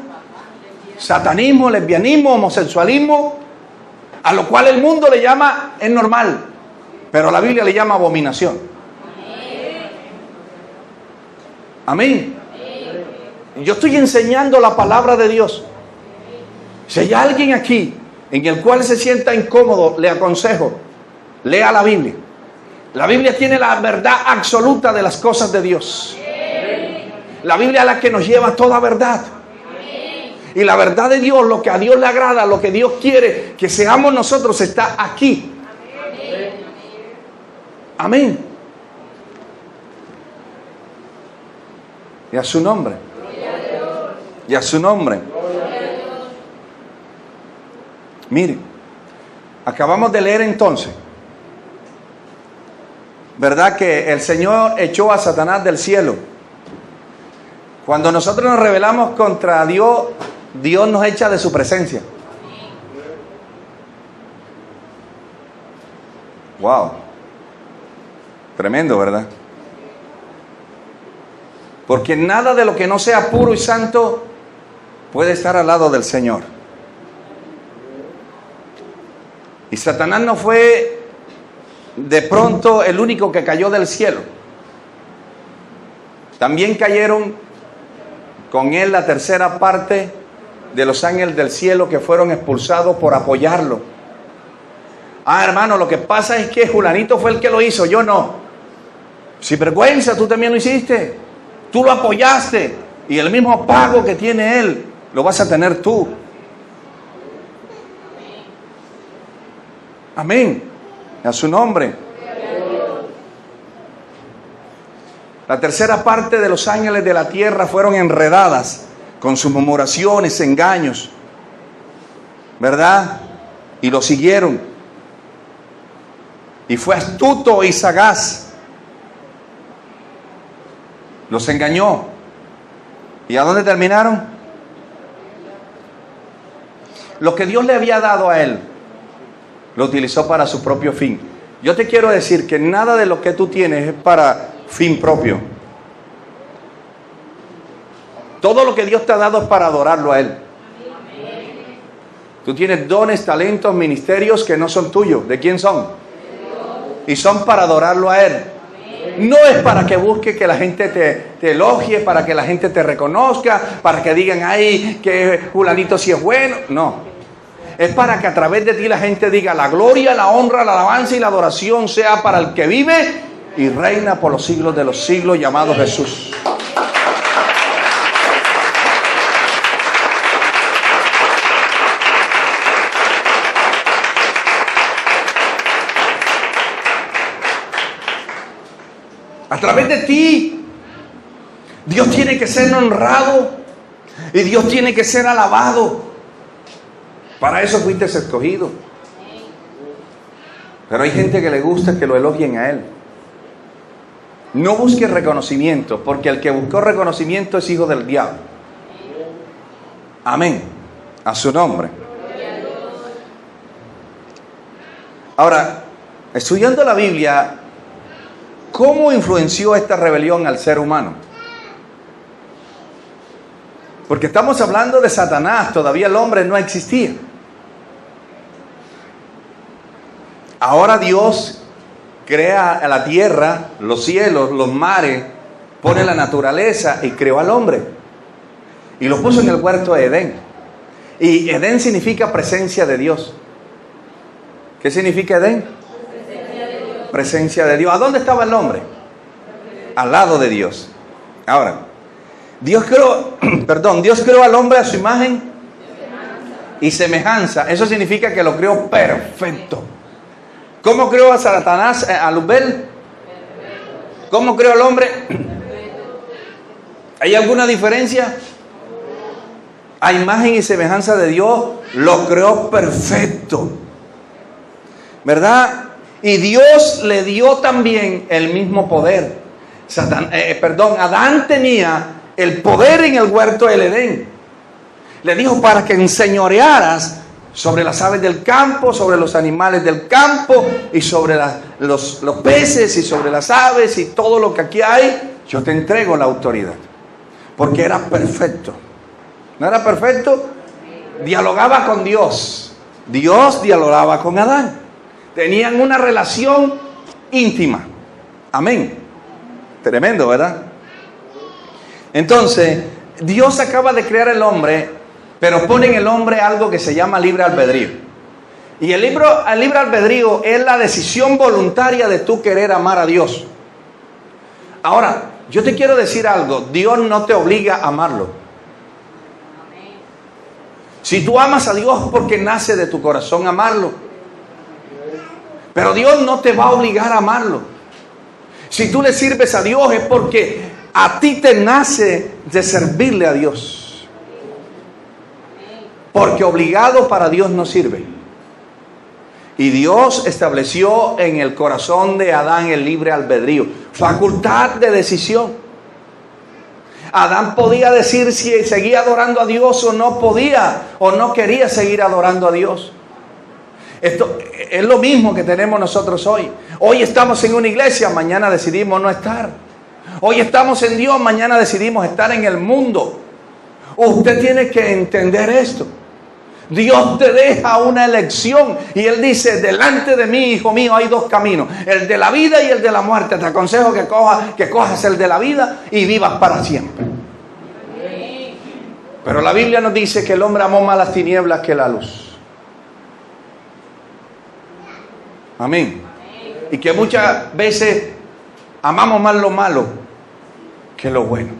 satanismo, lesbianismo, homosexualismo, a lo cual el mundo le llama es normal, pero la Biblia le llama abominación. Amén. Yo estoy enseñando la palabra de Dios. Si hay alguien aquí en el cual se sienta incómodo, le aconsejo, lea la Biblia. La Biblia tiene la verdad absoluta de las cosas de Dios. La Biblia es la que nos lleva a toda verdad. Y la verdad de Dios, lo que a Dios le agrada, lo que Dios quiere que seamos nosotros, está aquí. Amén. Y a su nombre. Y a su nombre. Mire, acabamos de leer entonces, ¿verdad? Que el Señor echó a Satanás del cielo. Cuando nosotros nos rebelamos contra Dios, Dios nos echa de su presencia. Wow. Tremendo, ¿verdad? Porque nada de lo que no sea puro y santo puede estar al lado del Señor. Y Satanás no fue de pronto el único que cayó del cielo. También cayeron con él la tercera parte de los ángeles del cielo que fueron expulsados por apoyarlo. Ah, hermano, lo que pasa es que Julanito fue el que lo hizo, yo no. Sin vergüenza, tú también lo hiciste. Tú lo apoyaste. Y el mismo pago que tiene él, lo vas a tener tú. Amén. A su nombre. La tercera parte de los ángeles de la tierra fueron enredadas con sus murmuraciones, engaños, ¿verdad? Y lo siguieron. Y fue astuto y sagaz. Los engañó. ¿Y a dónde terminaron? Lo que Dios le había dado a él, lo utilizó para su propio fin. Yo te quiero decir que nada de lo que tú tienes es para fin propio. Todo lo que Dios te ha dado es para adorarlo a Él. Tú tienes dones, talentos, ministerios que no son tuyos. ¿De quién son? Y son para adorarlo a Él. No es para que busque que la gente te elogie, para que la gente te reconozca, para que digan, ay, que Julanito sí es bueno. No. Es para que a través de ti la gente diga, la gloria, la honra, la alabanza y la adoración sea para el que vive y reina por los siglos de los siglos, llamado Jesús. A través de ti, Dios tiene que ser honrado y Dios tiene que ser alabado. Para eso fuiste escogido. Pero hay gente que le gusta que lo elogien a Él. No busques reconocimiento, porque el que buscó reconocimiento es hijo del diablo. Amén. A su nombre. Ahora, estudiando la Biblia, ¿cómo influenció esta rebelión al ser humano? Porque estamos hablando de Satanás, todavía el hombre no existía. Ahora Dios crea la tierra, los cielos, los mares, pone la naturaleza y creó al hombre. Y lo puso en el huerto de Edén. Y Edén significa presencia de Dios. ¿Qué significa Edén? Presencia de Dios. ¿A dónde estaba el hombre? Al lado de Dios. Ahora, Dios creó al hombre a su imagen y semejanza. Eso significa que lo creó perfecto. ¿Cómo creó a Satanás, a Luzbel? ¿Cómo creó al hombre? ¿Hay alguna diferencia? A imagen y semejanza de Dios, lo creó perfecto, ¿verdad? Y Dios le dio también el mismo poder. Adán tenía el poder en el huerto del Edén. Le dijo para que enseñorearas sobre las aves del campo, sobre los animales del campo y sobre los peces y sobre las aves y todo lo que aquí hay. Yo te entrego la autoridad. Porque era perfecto. ¿No era perfecto? Dialogaba con Dios. Dios dialogaba con Adán. Tenían una relación íntima. Amén. Tremendo, ¿verdad? Entonces, Dios acaba de crear el hombre, pero pone en el hombre algo que se llama libre albedrío. Y el libre albedrío es la decisión voluntaria de tú querer amar a Dios. Ahora, yo te quiero decir algo. Dios no te obliga a amarlo. Si tú amas a Dios porque nace de tu corazón amarlo. Pero Dios no te va a obligar a amarlo. Si tú le sirves a Dios es porque a ti te nace de servirle a Dios. Porque obligado para Dios no sirve. Y Dios estableció en el corazón de Adán el libre albedrío, facultad de decisión. Adán podía decir si seguía adorando a Dios o no podía o no quería seguir adorando a Dios. Esto es lo mismo que tenemos nosotros hoy. Hoy estamos en una iglesia, mañana decidimos no estar. Hoy estamos en Dios, mañana decidimos estar en el mundo. Usted tiene que entender esto. Dios te deja una elección y Él dice: delante de mí, hijo mío, hay dos caminos, el de la vida y el de la muerte. Te aconsejo que cojas el de la vida y vivas para siempre. Pero la Biblia nos dice que el hombre amó más las tinieblas que la luz. Amén. Y que muchas veces amamos más lo malo que lo bueno.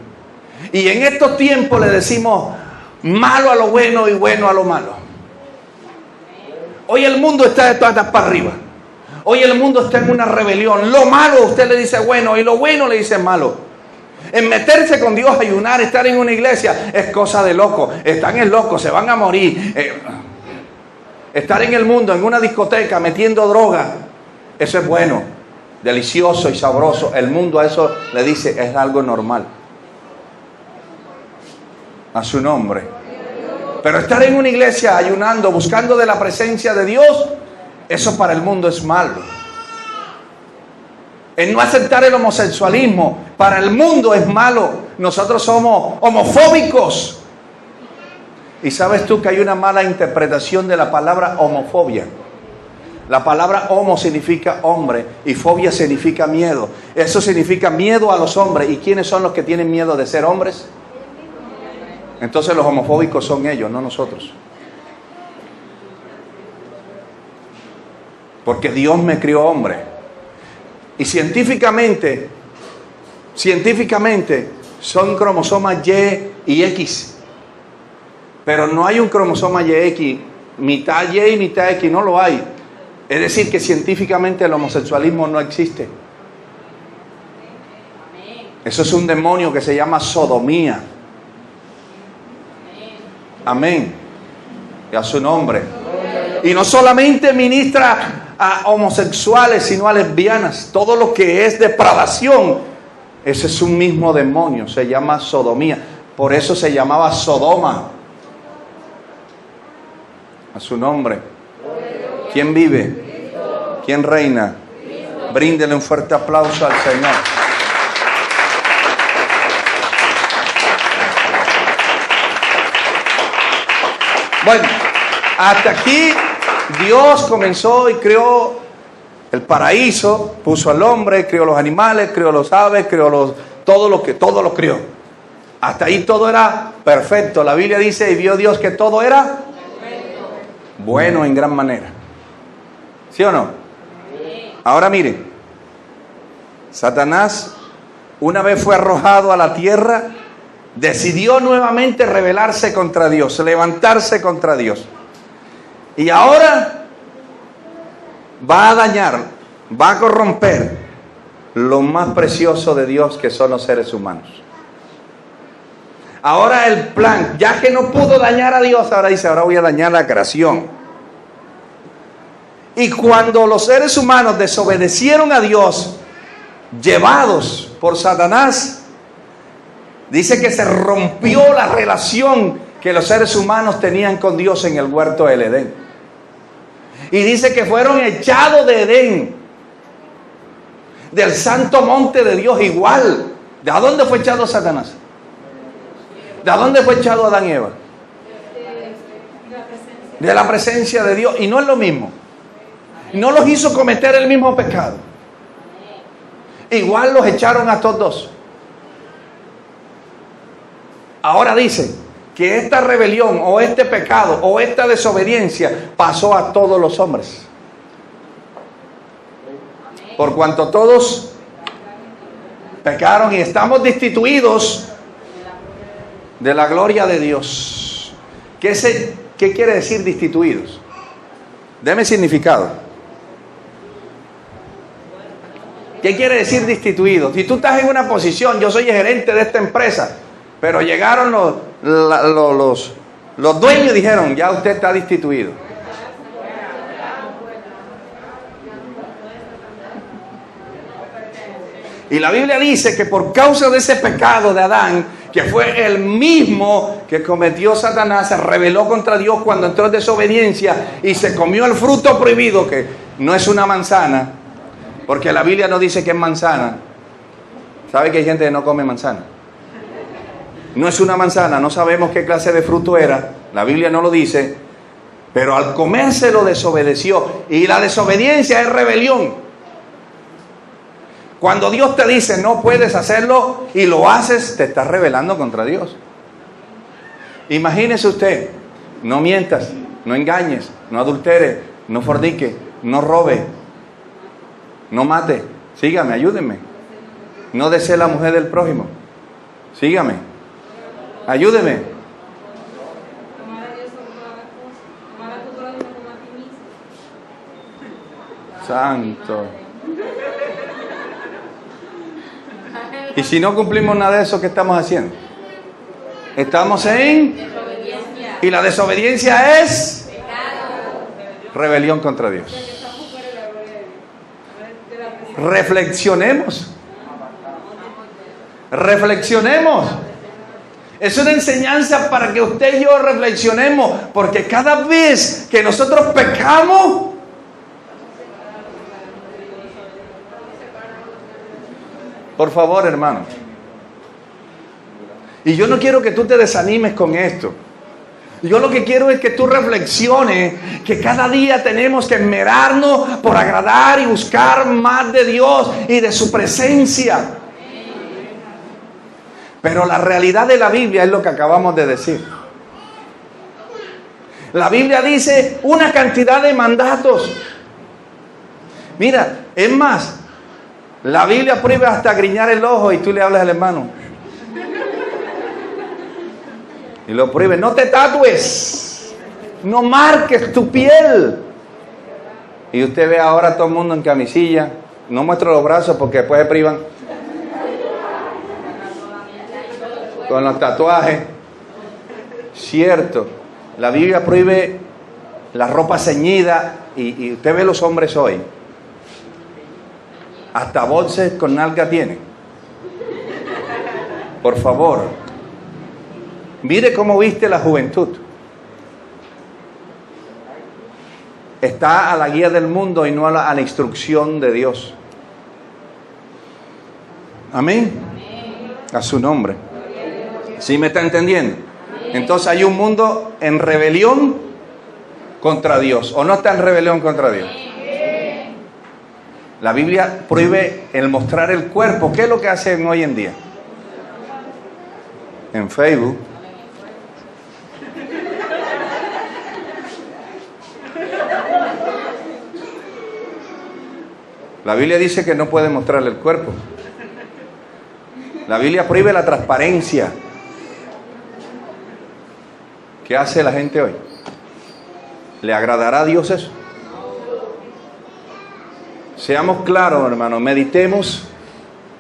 Y en estos tiempos le decimos malo a lo bueno y bueno a lo malo. Hoy el mundo está de patas para arriba. Hoy el mundo está en una rebelión. Lo malo usted le dice bueno y lo bueno le dice malo. En meterse con Dios, ayunar, estar en una iglesia es cosa de loco. Están en locos, se van a morir. Estar en el mundo, en una discoteca, metiendo droga, eso es bueno, delicioso y sabroso. El mundo a eso le dice es algo normal. A su nombre. Pero estar en una iglesia ayunando, buscando de la presencia de Dios, eso para el mundo es malo. El no aceptar el homosexualismo para el mundo es malo. Nosotros somos homofóbicos. Y sabes tú que hay una mala interpretación de la palabra homofobia. La palabra homo significa hombre y fobia significa miedo. Eso significa miedo a los hombres. ¿Y quiénes son los que tienen miedo de ser hombres? Entonces los homofóbicos son ellos, no nosotros. Porque Dios me crió hombre. Y científicamente son cromosomas Y y X. Pero no hay un cromosoma YX, mitad Y y mitad X, no lo hay. Es decir, que científicamente el homosexualismo no existe. Eso es un demonio que se llama sodomía. Amén. Y a su nombre. Y no solamente ministra a homosexuales, sino a lesbianas. Todo lo que es depravación, ese es un mismo demonio. Se llama sodomía. Por eso se llamaba Sodoma. A su nombre. ¿Quién vive? ¿Quién reina? Bríndele un fuerte aplauso al Señor. Bueno, hasta aquí Dios comenzó y creó el paraíso, puso al hombre, creó los animales, creó los aves, creó todo lo creó. Hasta ahí todo era perfecto. La Biblia dice: y vio Dios que todo era bueno en gran manera. ¿Sí o no? Ahora miren, Satanás, una vez fue arrojado a la tierra, decidió nuevamente rebelarse contra Dios, levantarse contra Dios. Y ahora va a dañar, va a corromper lo más precioso de Dios, que son los seres humanos. Ahora el plan, ya que no pudo dañar a Dios, ahora dice, ahora voy a dañar la creación. Y cuando los seres humanos desobedecieron a Dios, llevados por Satanás, dice que se rompió la relación que los seres humanos tenían con Dios en el huerto del Edén. Y dice que fueron echados de Edén, del santo monte de Dios, igual. ¿De dónde fue echado Satanás? ¿De dónde fue echado Adán y Eva? De la presencia de Dios. Y no es lo mismo. No los hizo cometer el mismo pecado. Igual los echaron a todos dos. Ahora dice que esta rebelión o este pecado o esta desobediencia pasó a todos los hombres. Por cuanto todos pecaron y estamos destituidos de la gloria de Dios. ¿Qué quiere decir destituidos? Deme significado. ¿Qué quiere decir destituidos? Si tú estás en una posición, yo soy gerente de esta empresa, pero llegaron los dueños y dijeron, ya usted está destituido. Y la Biblia dice que por causa de ese pecado de Adán, que fue el mismo que cometió Satanás, se rebeló contra Dios cuando entró en desobediencia y se comió el fruto prohibido, que no es una manzana, porque la Biblia no dice que es manzana. ¿Sabe que hay gente que no come manzana? No es una manzana, no sabemos qué clase de fruto era, la Biblia no lo dice, pero al comérselo desobedeció, y la desobediencia es rebelión. Cuando Dios te dice no puedes hacerlo y lo haces, te estás rebelando contra Dios. Imagínese usted, no mientas, no engañes, no adulteres, no fornique, no robe, no mate. Sígame, ayúdenme. No desee la mujer del prójimo. Sígame, ayúdeme. Santo. Y si no cumplimos nada de eso, ¿qué estamos haciendo? Estamos en... Y la desobediencia es... rebelión contra Dios. Reflexionemos. Reflexionemos. Es una enseñanza para que usted y yo reflexionemos, porque cada vez que nosotros pecamos, por favor, hermano. Y yo no quiero que tú te desanimes con esto. Yo lo que quiero es que tú reflexiones que cada día tenemos que esmerarnos por agradar y buscar más de Dios y de su presencia. Pero la realidad de la Biblia es lo que acabamos de decir. La Biblia dice una cantidad de mandatos. Mira, es más, la Biblia prohíbe hasta guiñar el ojo y tú le hablas al hermano. Y lo prohíbe. No te tatúes. No marques tu piel. Y usted ve ahora a todo el mundo en camisilla. No muestro los brazos porque después se privan. Con los tatuajes. Cierto. La Biblia prohíbe la ropa ceñida. Y usted ve los hombres hoy. Hasta bolsas con nalga tienen. Por favor. Mire cómo viste la juventud. Está a la guía del mundo y no a la instrucción de Dios. Amén. A su nombre. ¿Sí me está entendiendo? Entonces hay un mundo en rebelión contra Dios. ¿O no está en rebelión contra Dios? La Biblia prohíbe el mostrar el cuerpo. ¿Qué es lo que hacen hoy en día? En Facebook. La Biblia dice que no puede mostrarle el cuerpo. La Biblia prohíbe la transparencia. ¿Qué hace la gente hoy? ¿Le agradará a Dios eso? Seamos claros, hermanos, meditemos,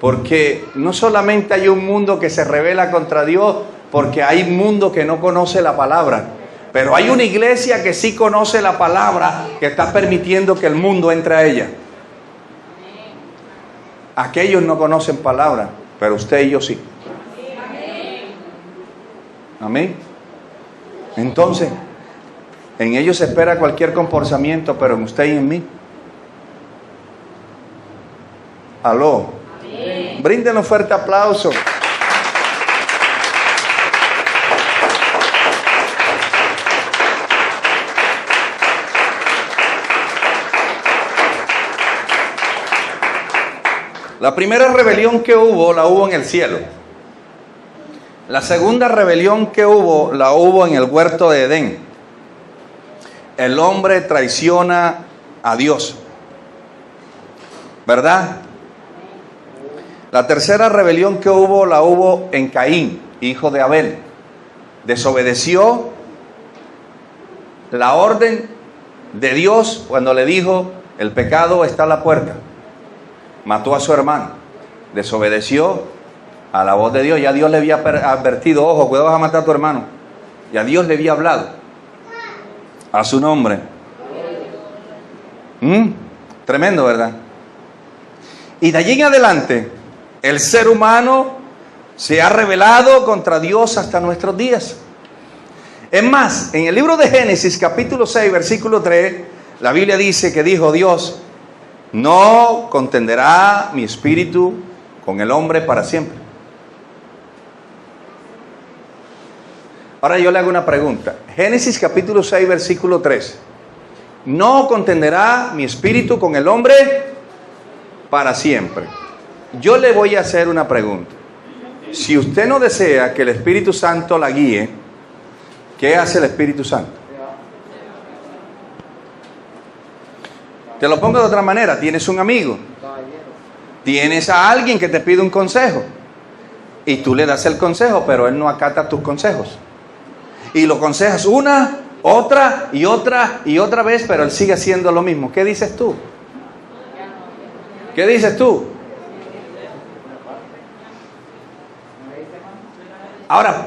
porque no solamente hay un mundo que se rebela contra Dios, porque hay un mundo que no conoce la palabra, pero hay una iglesia que sí conoce la palabra, que está permitiendo que el mundo entre a ella. Aquellos no conocen palabra, pero usted y yo sí. Amén. Entonces, en ellos se espera cualquier comportamiento, pero en usted y en mí. Aló. Brinden un fuerte aplauso. La primera rebelión que hubo, la hubo en el cielo. La segunda rebelión que hubo, la hubo en el huerto de Edén. El hombre traiciona a Dios, ¿verdad? La tercera rebelión que hubo, la hubo en Caín, hijo de Abel. Desobedeció la orden de Dios cuando le dijo, el pecado está a la puerta. Mató a su hermano, desobedeció a la voz de Dios. Ya Dios le había advertido, ojo, cuidado, vas a matar a tu hermano. Ya Dios le había hablado a su nombre. Tremendo, ¿verdad? Y de allí en adelante, el ser humano se ha rebelado contra Dios hasta nuestros días. Es más, en el libro de Génesis, capítulo 6, versículo 3, la Biblia dice que dijo Dios, no contenderá mi espíritu con el hombre para siempre. Ahora yo le hago una pregunta. Génesis capítulo 6, versículo 3. No contenderá mi espíritu con el hombre para siempre. Yo le voy a hacer una pregunta. Si usted no desea que el Espíritu Santo la guíe, ¿qué hace el Espíritu Santo? Te lo pongo de otra manera. Tienes un amigo, tienes a alguien que te pide un consejo y tú le das el consejo, pero él no acata tus consejos y lo aconsejas una, otra y otra y otra vez, pero él sigue haciendo lo mismo. ¿Qué dices tú? ¿Qué dices tú? Ahora,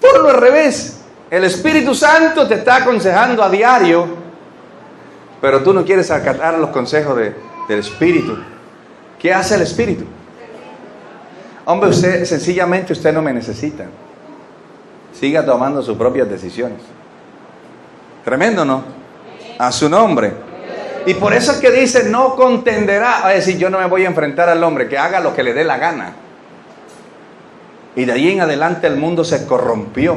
por lo revés, el Espíritu Santo te está aconsejando a diario, pero tú no quieres acatar los consejos del Espíritu. ¿Qué hace el Espíritu? Hombre, sencillamente usted no me necesita. Siga tomando sus propias decisiones. Tremendo, ¿no? A su nombre. Y por eso es que dice, no contenderá. Es decir, yo no me voy a enfrentar al hombre, que haga lo que le dé la gana. Y de ahí en adelante el mundo se corrompió.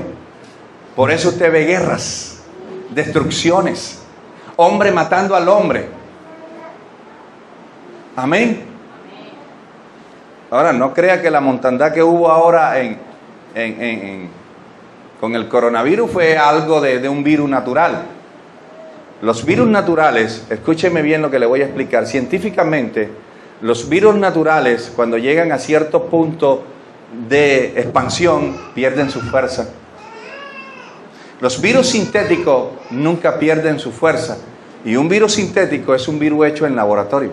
Por eso usted ve guerras, destrucciones, hombre matando al hombre. Amén. Ahora, no crea que la mortandad que hubo ahora con el coronavirus fue algo de un virus natural. Los virus naturales, escúcheme bien lo que le voy a explicar. Científicamente, los virus naturales, cuando llegan a cierto punto de expansión, pierden su fuerza. Los virus sintéticos nunca pierden su fuerza. Y un virus sintético es un virus hecho en laboratorio.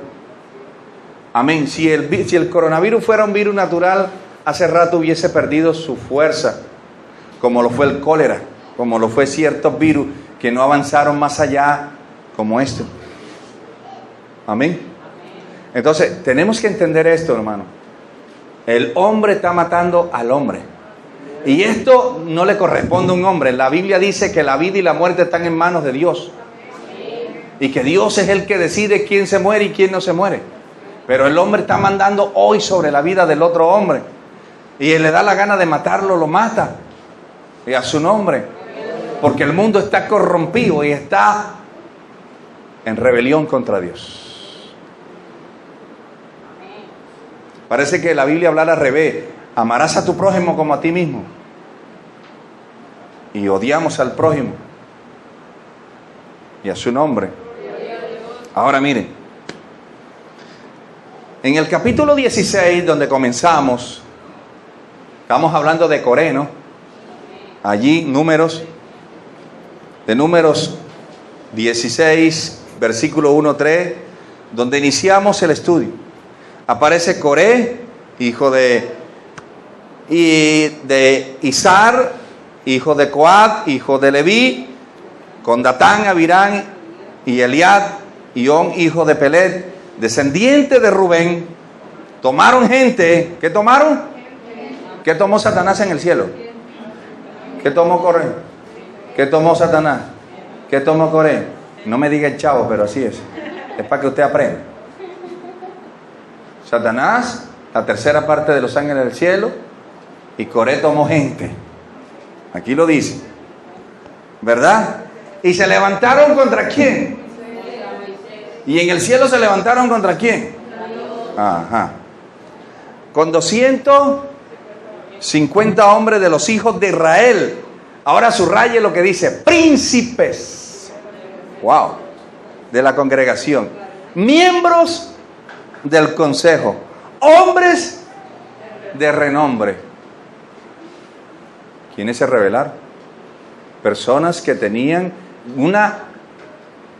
Amén. Si el coronavirus fuera un virus natural, hace rato hubiese perdido su fuerza, como lo fue el cólera, como lo fue ciertos virus que no avanzaron más allá, como este. Amén. Entonces, tenemos que entender esto, hermano. El hombre está matando al hombre. Y esto no le corresponde a un hombre. La Biblia dice que la vida y la muerte están en manos de Dios. Y que Dios es el que decide quién se muere y quién no se muere. Pero el hombre está mandando hoy sobre la vida del otro hombre. Y él le da la gana de matarlo, lo mata. Y a su nombre. Porque el mundo está corrompido y está en rebelión contra Dios. Parece que la Biblia habla al revés. Amarás a tu prójimo como a ti mismo. Y odiamos al prójimo. Y a su nombre. Ahora miren. En el capítulo 16, donde comenzamos, estamos hablando de Coré, ¿no? Allí, de números 16, versículo 1-3, donde iniciamos el estudio. Aparece Coré, hijo de Izar, hijo de Coat, hijo de Leví, con Datán, Abirán y Eliad, y On, hijo de Pelet, descendiente de Rubén. Tomaron gente. ¿Qué tomaron? ¿Qué tomó Satanás en el cielo? ¿Qué tomó Coré? ¿Qué tomó Satanás? ¿Qué tomó Coré? No me diga el chavo, pero así es. Es para que usted aprenda. Satanás, la tercera parte de los ángeles del cielo, y Coré tomó gente. Aquí lo dice, ¿verdad? Y se levantaron ¿contra quién? Y en el cielo se levantaron ¿contra quién? Ajá. Con 250 hombres de los hijos de Israel. Ahora subraye lo que dice: príncipes. Wow. De la congregación. Miembros del consejo. Hombres de renombre. ¿Quiénes se rebelaron? Personas que tenían una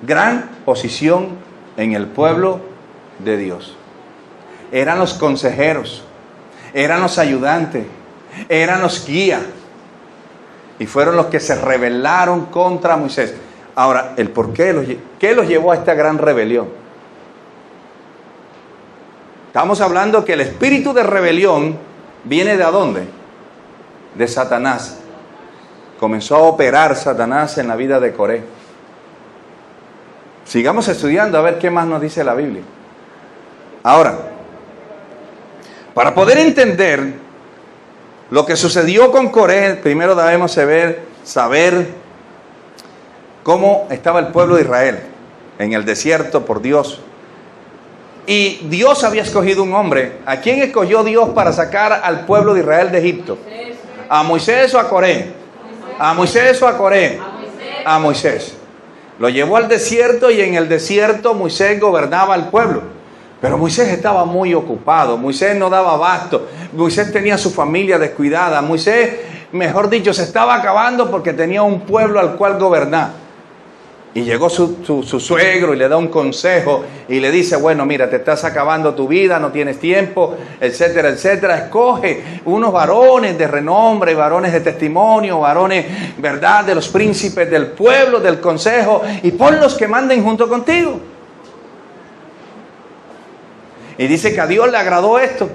gran posición en el pueblo de Dios. Eran los consejeros, eran los ayudantes, eran los guías. Y fueron los que se rebelaron contra Moisés. Ahora, el por qué, ¿qué los llevó a esta gran rebelión? Estamos hablando que el espíritu de rebelión viene ¿de dónde? De Satanás. Comenzó a operar Satanás en la vida de Coré. Sigamos estudiando a ver qué más nos dice la Biblia. Ahora, para poder entender lo que sucedió con Coré, primero debemos saber cómo estaba el pueblo de Israel en el desierto por Dios. Y Dios había escogido un hombre. ¿A quién escogió Dios para sacar al pueblo de Israel de Egipto? ¿A Moisés o a Coré? ¿A Moisés o a Coré? A Moisés. Lo llevó al desierto y en el desierto Moisés gobernaba al pueblo. Pero Moisés estaba muy ocupado. Moisés no daba abasto. Moisés tenía su familia descuidada. Moisés, mejor dicho, se estaba acabando porque tenía un pueblo al cual gobernar. Y llegó su suegro y le da un consejo y le dice: bueno, mira, te estás acabando tu vida, no tienes tiempo, etcétera, etcétera. Escoge unos varones de renombre, varones de testimonio, varones, ¿verdad?, de los príncipes del pueblo, del consejo, y ponlos que manden junto contigo. Y dice que a Dios le agradó esto.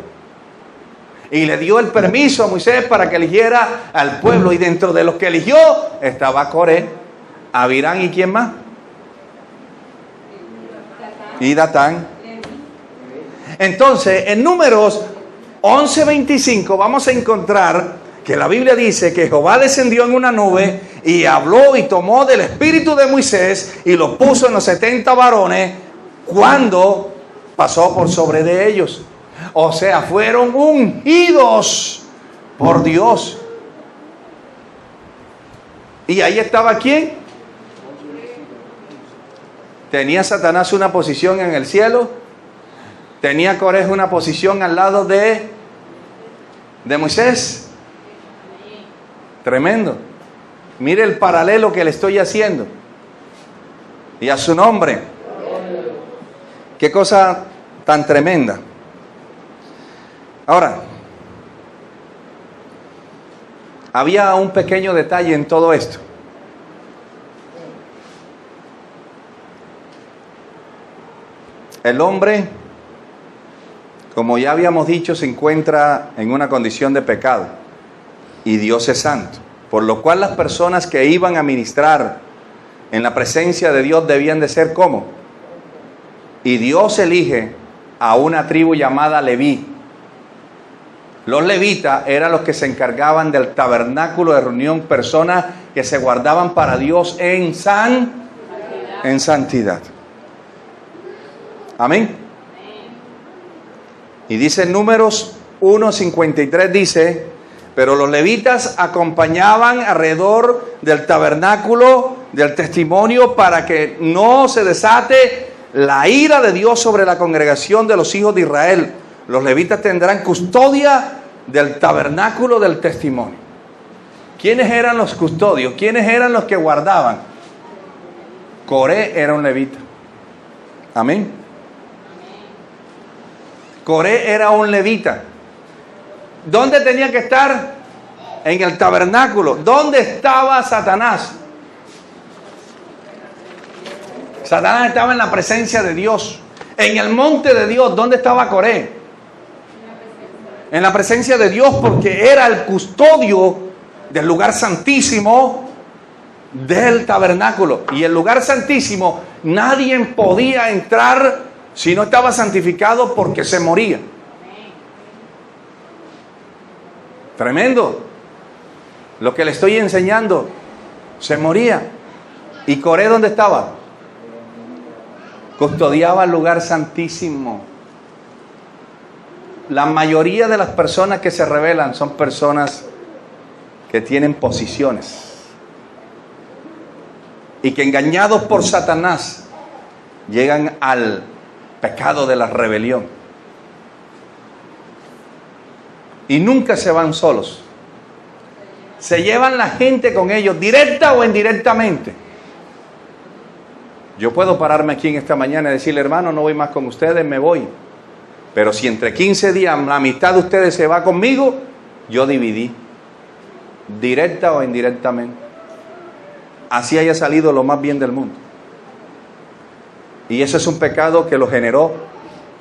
Y le dio el permiso a Moisés para que eligiera al pueblo. Y dentro de los que eligió estaba Coré, Abirán, ¿y quién más? Y Datán. Entonces, en Números 11:25 vamos a encontrar que la Biblia dice que Jehová descendió en una nube y habló y tomó del espíritu de Moisés y lo puso en los 70 varones cuando pasó por sobre de ellos. O sea, fueron ungidos por Dios. ¿Y ahí estaba quién? ¿Tenía Satanás una posición en el cielo? ¿Tenía Coré una posición al lado de Moisés? Tremendo. Mire el paralelo que le estoy haciendo. Y a su nombre. Qué cosa tan tremenda. Ahora, había un pequeño detalle en todo esto. El hombre, como ya habíamos dicho, se encuentra en una condición de pecado y Dios es santo, por lo cual las personas que iban a ministrar en la presencia de Dios debían de ser ¿cómo? Y Dios elige a una tribu llamada Leví. Los levitas eran los que se encargaban del tabernáculo de reunión, personas que se guardaban para Dios en santidad. Amén. Y dice en Números 1:53, dice: pero los levitas acompañaban alrededor del tabernáculo del testimonio para que no se desate la ira de Dios sobre la congregación de los hijos de Israel. Los levitas tendrán custodia del tabernáculo del testimonio. ¿Quiénes eran los custodios? ¿Quiénes eran los que guardaban? Coré era un levita. Amén. Coré era un levita. ¿Dónde tenía que estar? En el tabernáculo. ¿Dónde estaba Satanás? Satanás estaba en la presencia de Dios. En el monte de Dios. ¿Dónde estaba Coré? En la presencia de Dios, porque era el custodio del lugar santísimo del tabernáculo. Y el lugar santísimo, nadie podía entrar si no estaba santificado, porque se moría. Tremendo lo que le estoy enseñando. Se moría. ¿Y Coré dónde estaba? Custodiaba el lugar santísimo. La mayoría de las personas que se rebelan son personas que tienen posiciones y que, engañados por Satanás, llegan al pecado de la rebelión. Y nunca se van solos. Se llevan la gente con ellos, directa o indirectamente. Yo puedo pararme aquí en esta mañana y decirle: hermano, no voy más con ustedes, me voy. Pero si entre 15 días la mitad de ustedes se va conmigo, yo dividí, directa o indirectamente. Así haya salido lo más bien del mundo. Y eso es un pecado que lo generó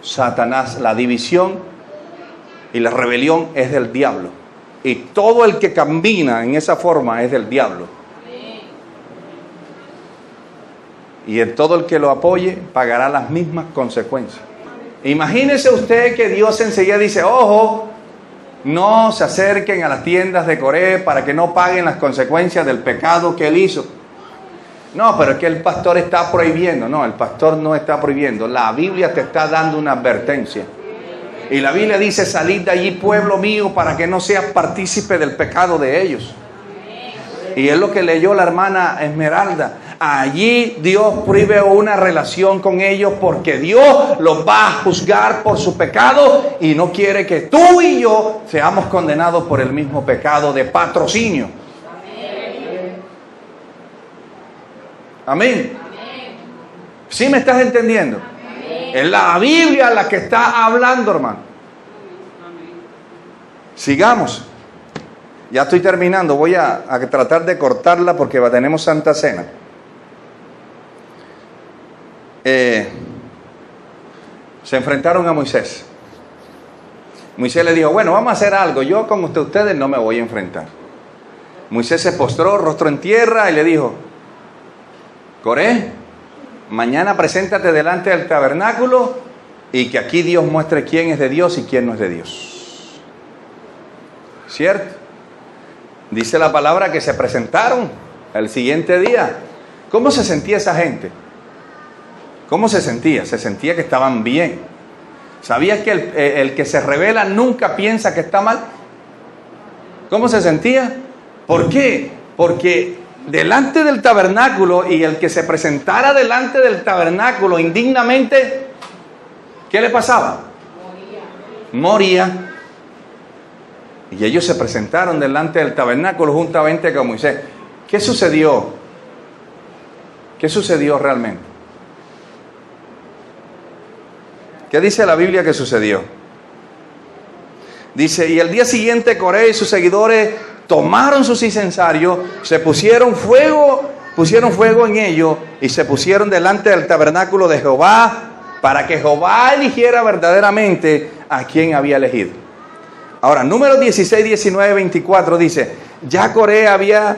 Satanás. La división y la rebelión es del diablo. Y todo el que camina en esa forma es del diablo. Y en todo el que lo apoye pagará las mismas consecuencias. Imagínese usted que Dios enseguida dice: ojo, no se acerquen a las tiendas de Coré para que no paguen las consecuencias del pecado que él hizo. No, pero es que el pastor está prohibiendo. No, el pastor no está prohibiendo. La Biblia te está dando una advertencia. Y la Biblia dice: salid de allí, pueblo mío, para que no seas partícipe del pecado de ellos. Y es lo que leyó la hermana Esmeralda. Allí Dios prohíbe una relación con ellos, porque Dios los va a juzgar por su pecado y no quiere que tú y yo seamos condenados por el mismo pecado de patrocinio. Amén. ¿Sí me estás entendiendo? Es la Biblia la que está hablando, hermano. Sigamos. Ya estoy terminando. Voy a tratar de cortarla porque tenemos Santa Cena. Se enfrentaron a Moisés. Moisés le dijo: bueno, vamos a hacer algo. Yo con ustedes no me voy a enfrentar. Moisés se postró, rostro en tierra, y le dijo: Coré, mañana preséntate delante del tabernáculo y que aquí Dios muestre quién es de Dios y quién no es de Dios. ¿Cierto? Dice la palabra que se presentaron el siguiente día. ¿Cómo se sentía esa gente? ¿Cómo se sentía? Se sentía que estaban bien. ¿Sabías que el que se rebela nunca piensa que está mal? ¿Cómo se sentía? ¿Por qué? Porque delante del tabernáculo, y el que se presentara delante del tabernáculo indignamente, ¿qué le pasaba? Moría. Y ellos se presentaron delante del tabernáculo juntamente con Moisés. ¿Qué sucedió? ¿Qué sucedió realmente? ¿Qué dice la Biblia que sucedió? Dice: y el día siguiente Coré y sus seguidores tomaron sus incensarios, pusieron fuego en ellos y se pusieron delante del tabernáculo de Jehová, para que Jehová eligiera verdaderamente a quien había elegido. Ahora, Números 16, 19, 24 dice: ya Coré había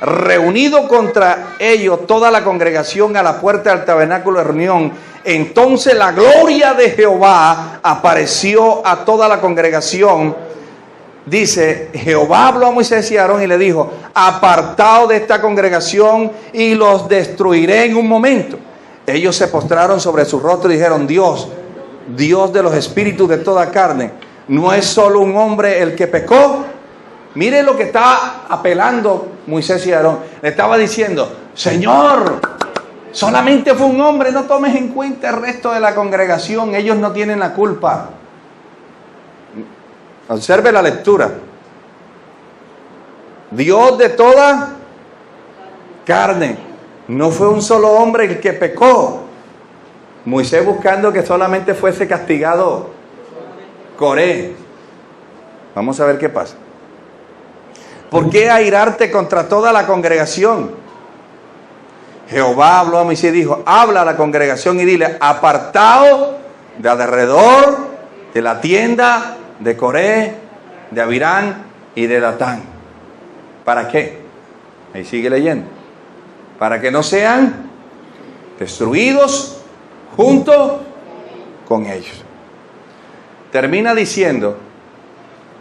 reunido contra ellos toda la congregación a la puerta del tabernáculo de reunión. Entonces la gloria de Jehová apareció a toda la congregación. Dice: Jehová habló a Moisés y a Aarón y le dijo: apartaos de esta congregación y los destruiré en un momento. Ellos se postraron sobre su rostro y dijeron: Dios de los espíritus de toda carne, ¿no es solo un hombre el que pecó? Mire lo que estaba apelando Moisés y Aarón. Le estaba diciendo: Señor, solamente fue un hombre, no tomes en cuenta el resto de la congregación, ellos no tienen la culpa. Observe la lectura. Dios de toda carne. No fue un solo hombre el que pecó. Moisés buscando que solamente fuese castigado Coré. Vamos a ver qué pasa. ¿Por qué airarte contra toda la congregación? Jehová habló a Moisés y dijo, habla a la congregación y dile, apartaos de alrededor de la tienda de Coré, de Abirán y de Datán. ¿Para qué? Ahí sigue leyendo. Para que no sean destruidos junto con ellos. Termina diciendo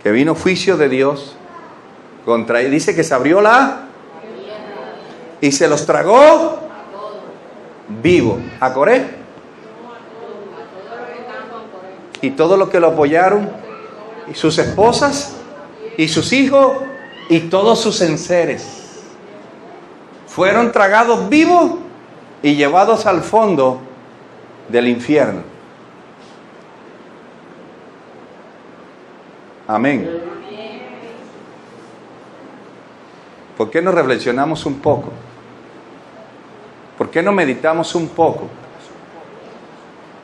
que vino juicio de Dios contra ellos. Dice que se abrió la y se los tragó vivo. ¿A Coré? Y todos los que lo apoyaron, y sus esposas, y sus hijos, y todos sus enseres. Fueron tragados vivos y llevados al fondo del infierno. Amén. ¿Por qué no reflexionamos un poco? ¿Por qué no meditamos un poco?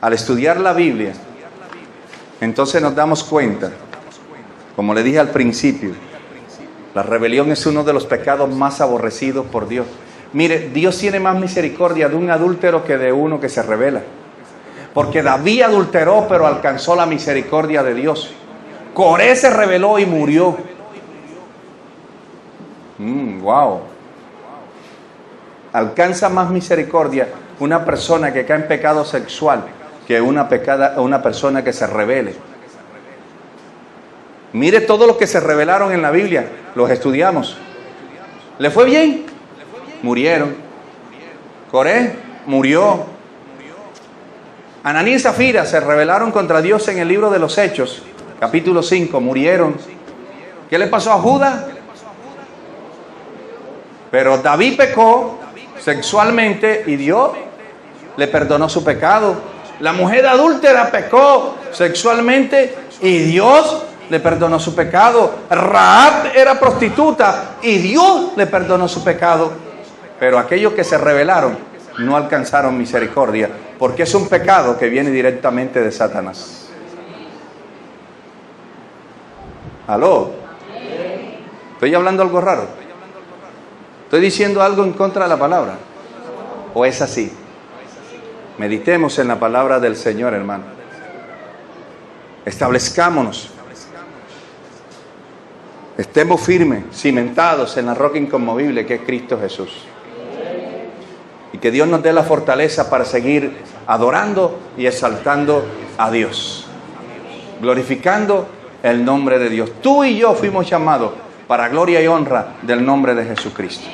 Al estudiar la Biblia, entonces nos damos cuenta, como le dije al principio, la rebelión es uno de los pecados más aborrecidos por Dios. Mire, Dios tiene más misericordia de un adúltero que de uno que se rebela. Porque David adulteró, pero alcanzó la misericordia de Dios. Coré se rebeló y murió. Wow. Alcanza más misericordia una persona que cae en pecado sexual que una persona que se rebele. Mire todos los que se rebelaron en la Biblia, los estudiamos. ¿Le fue bien? Murieron. Coré murió. Ananías y Zafira se rebelaron contra Dios en el libro de los Hechos, capítulo 5, murieron. ¿Qué le pasó a Judas? Pero David pecó sexualmente y Dios le perdonó su pecado. La mujer adúltera pecó sexualmente y Dios le perdonó su pecado. Rahab era prostituta y Dios le perdonó su pecado. Pero aquellos que se rebelaron no alcanzaron misericordia, porque es un pecado que viene directamente de Satanás. ¿Aló? ¿Estoy hablando algo raro? ¿Estoy diciendo algo en contra de la palabra? ¿O es así? Meditemos en la palabra del Señor, hermano. Establezcámonos. Estemos firmes, cimentados en la roca inconmovible que es Cristo Jesús. Y que Dios nos dé la fortaleza para seguir adorando y exaltando a Dios. Glorificando el nombre de Dios. Tú y yo fuimos llamados para gloria y honra del nombre de Jesucristo.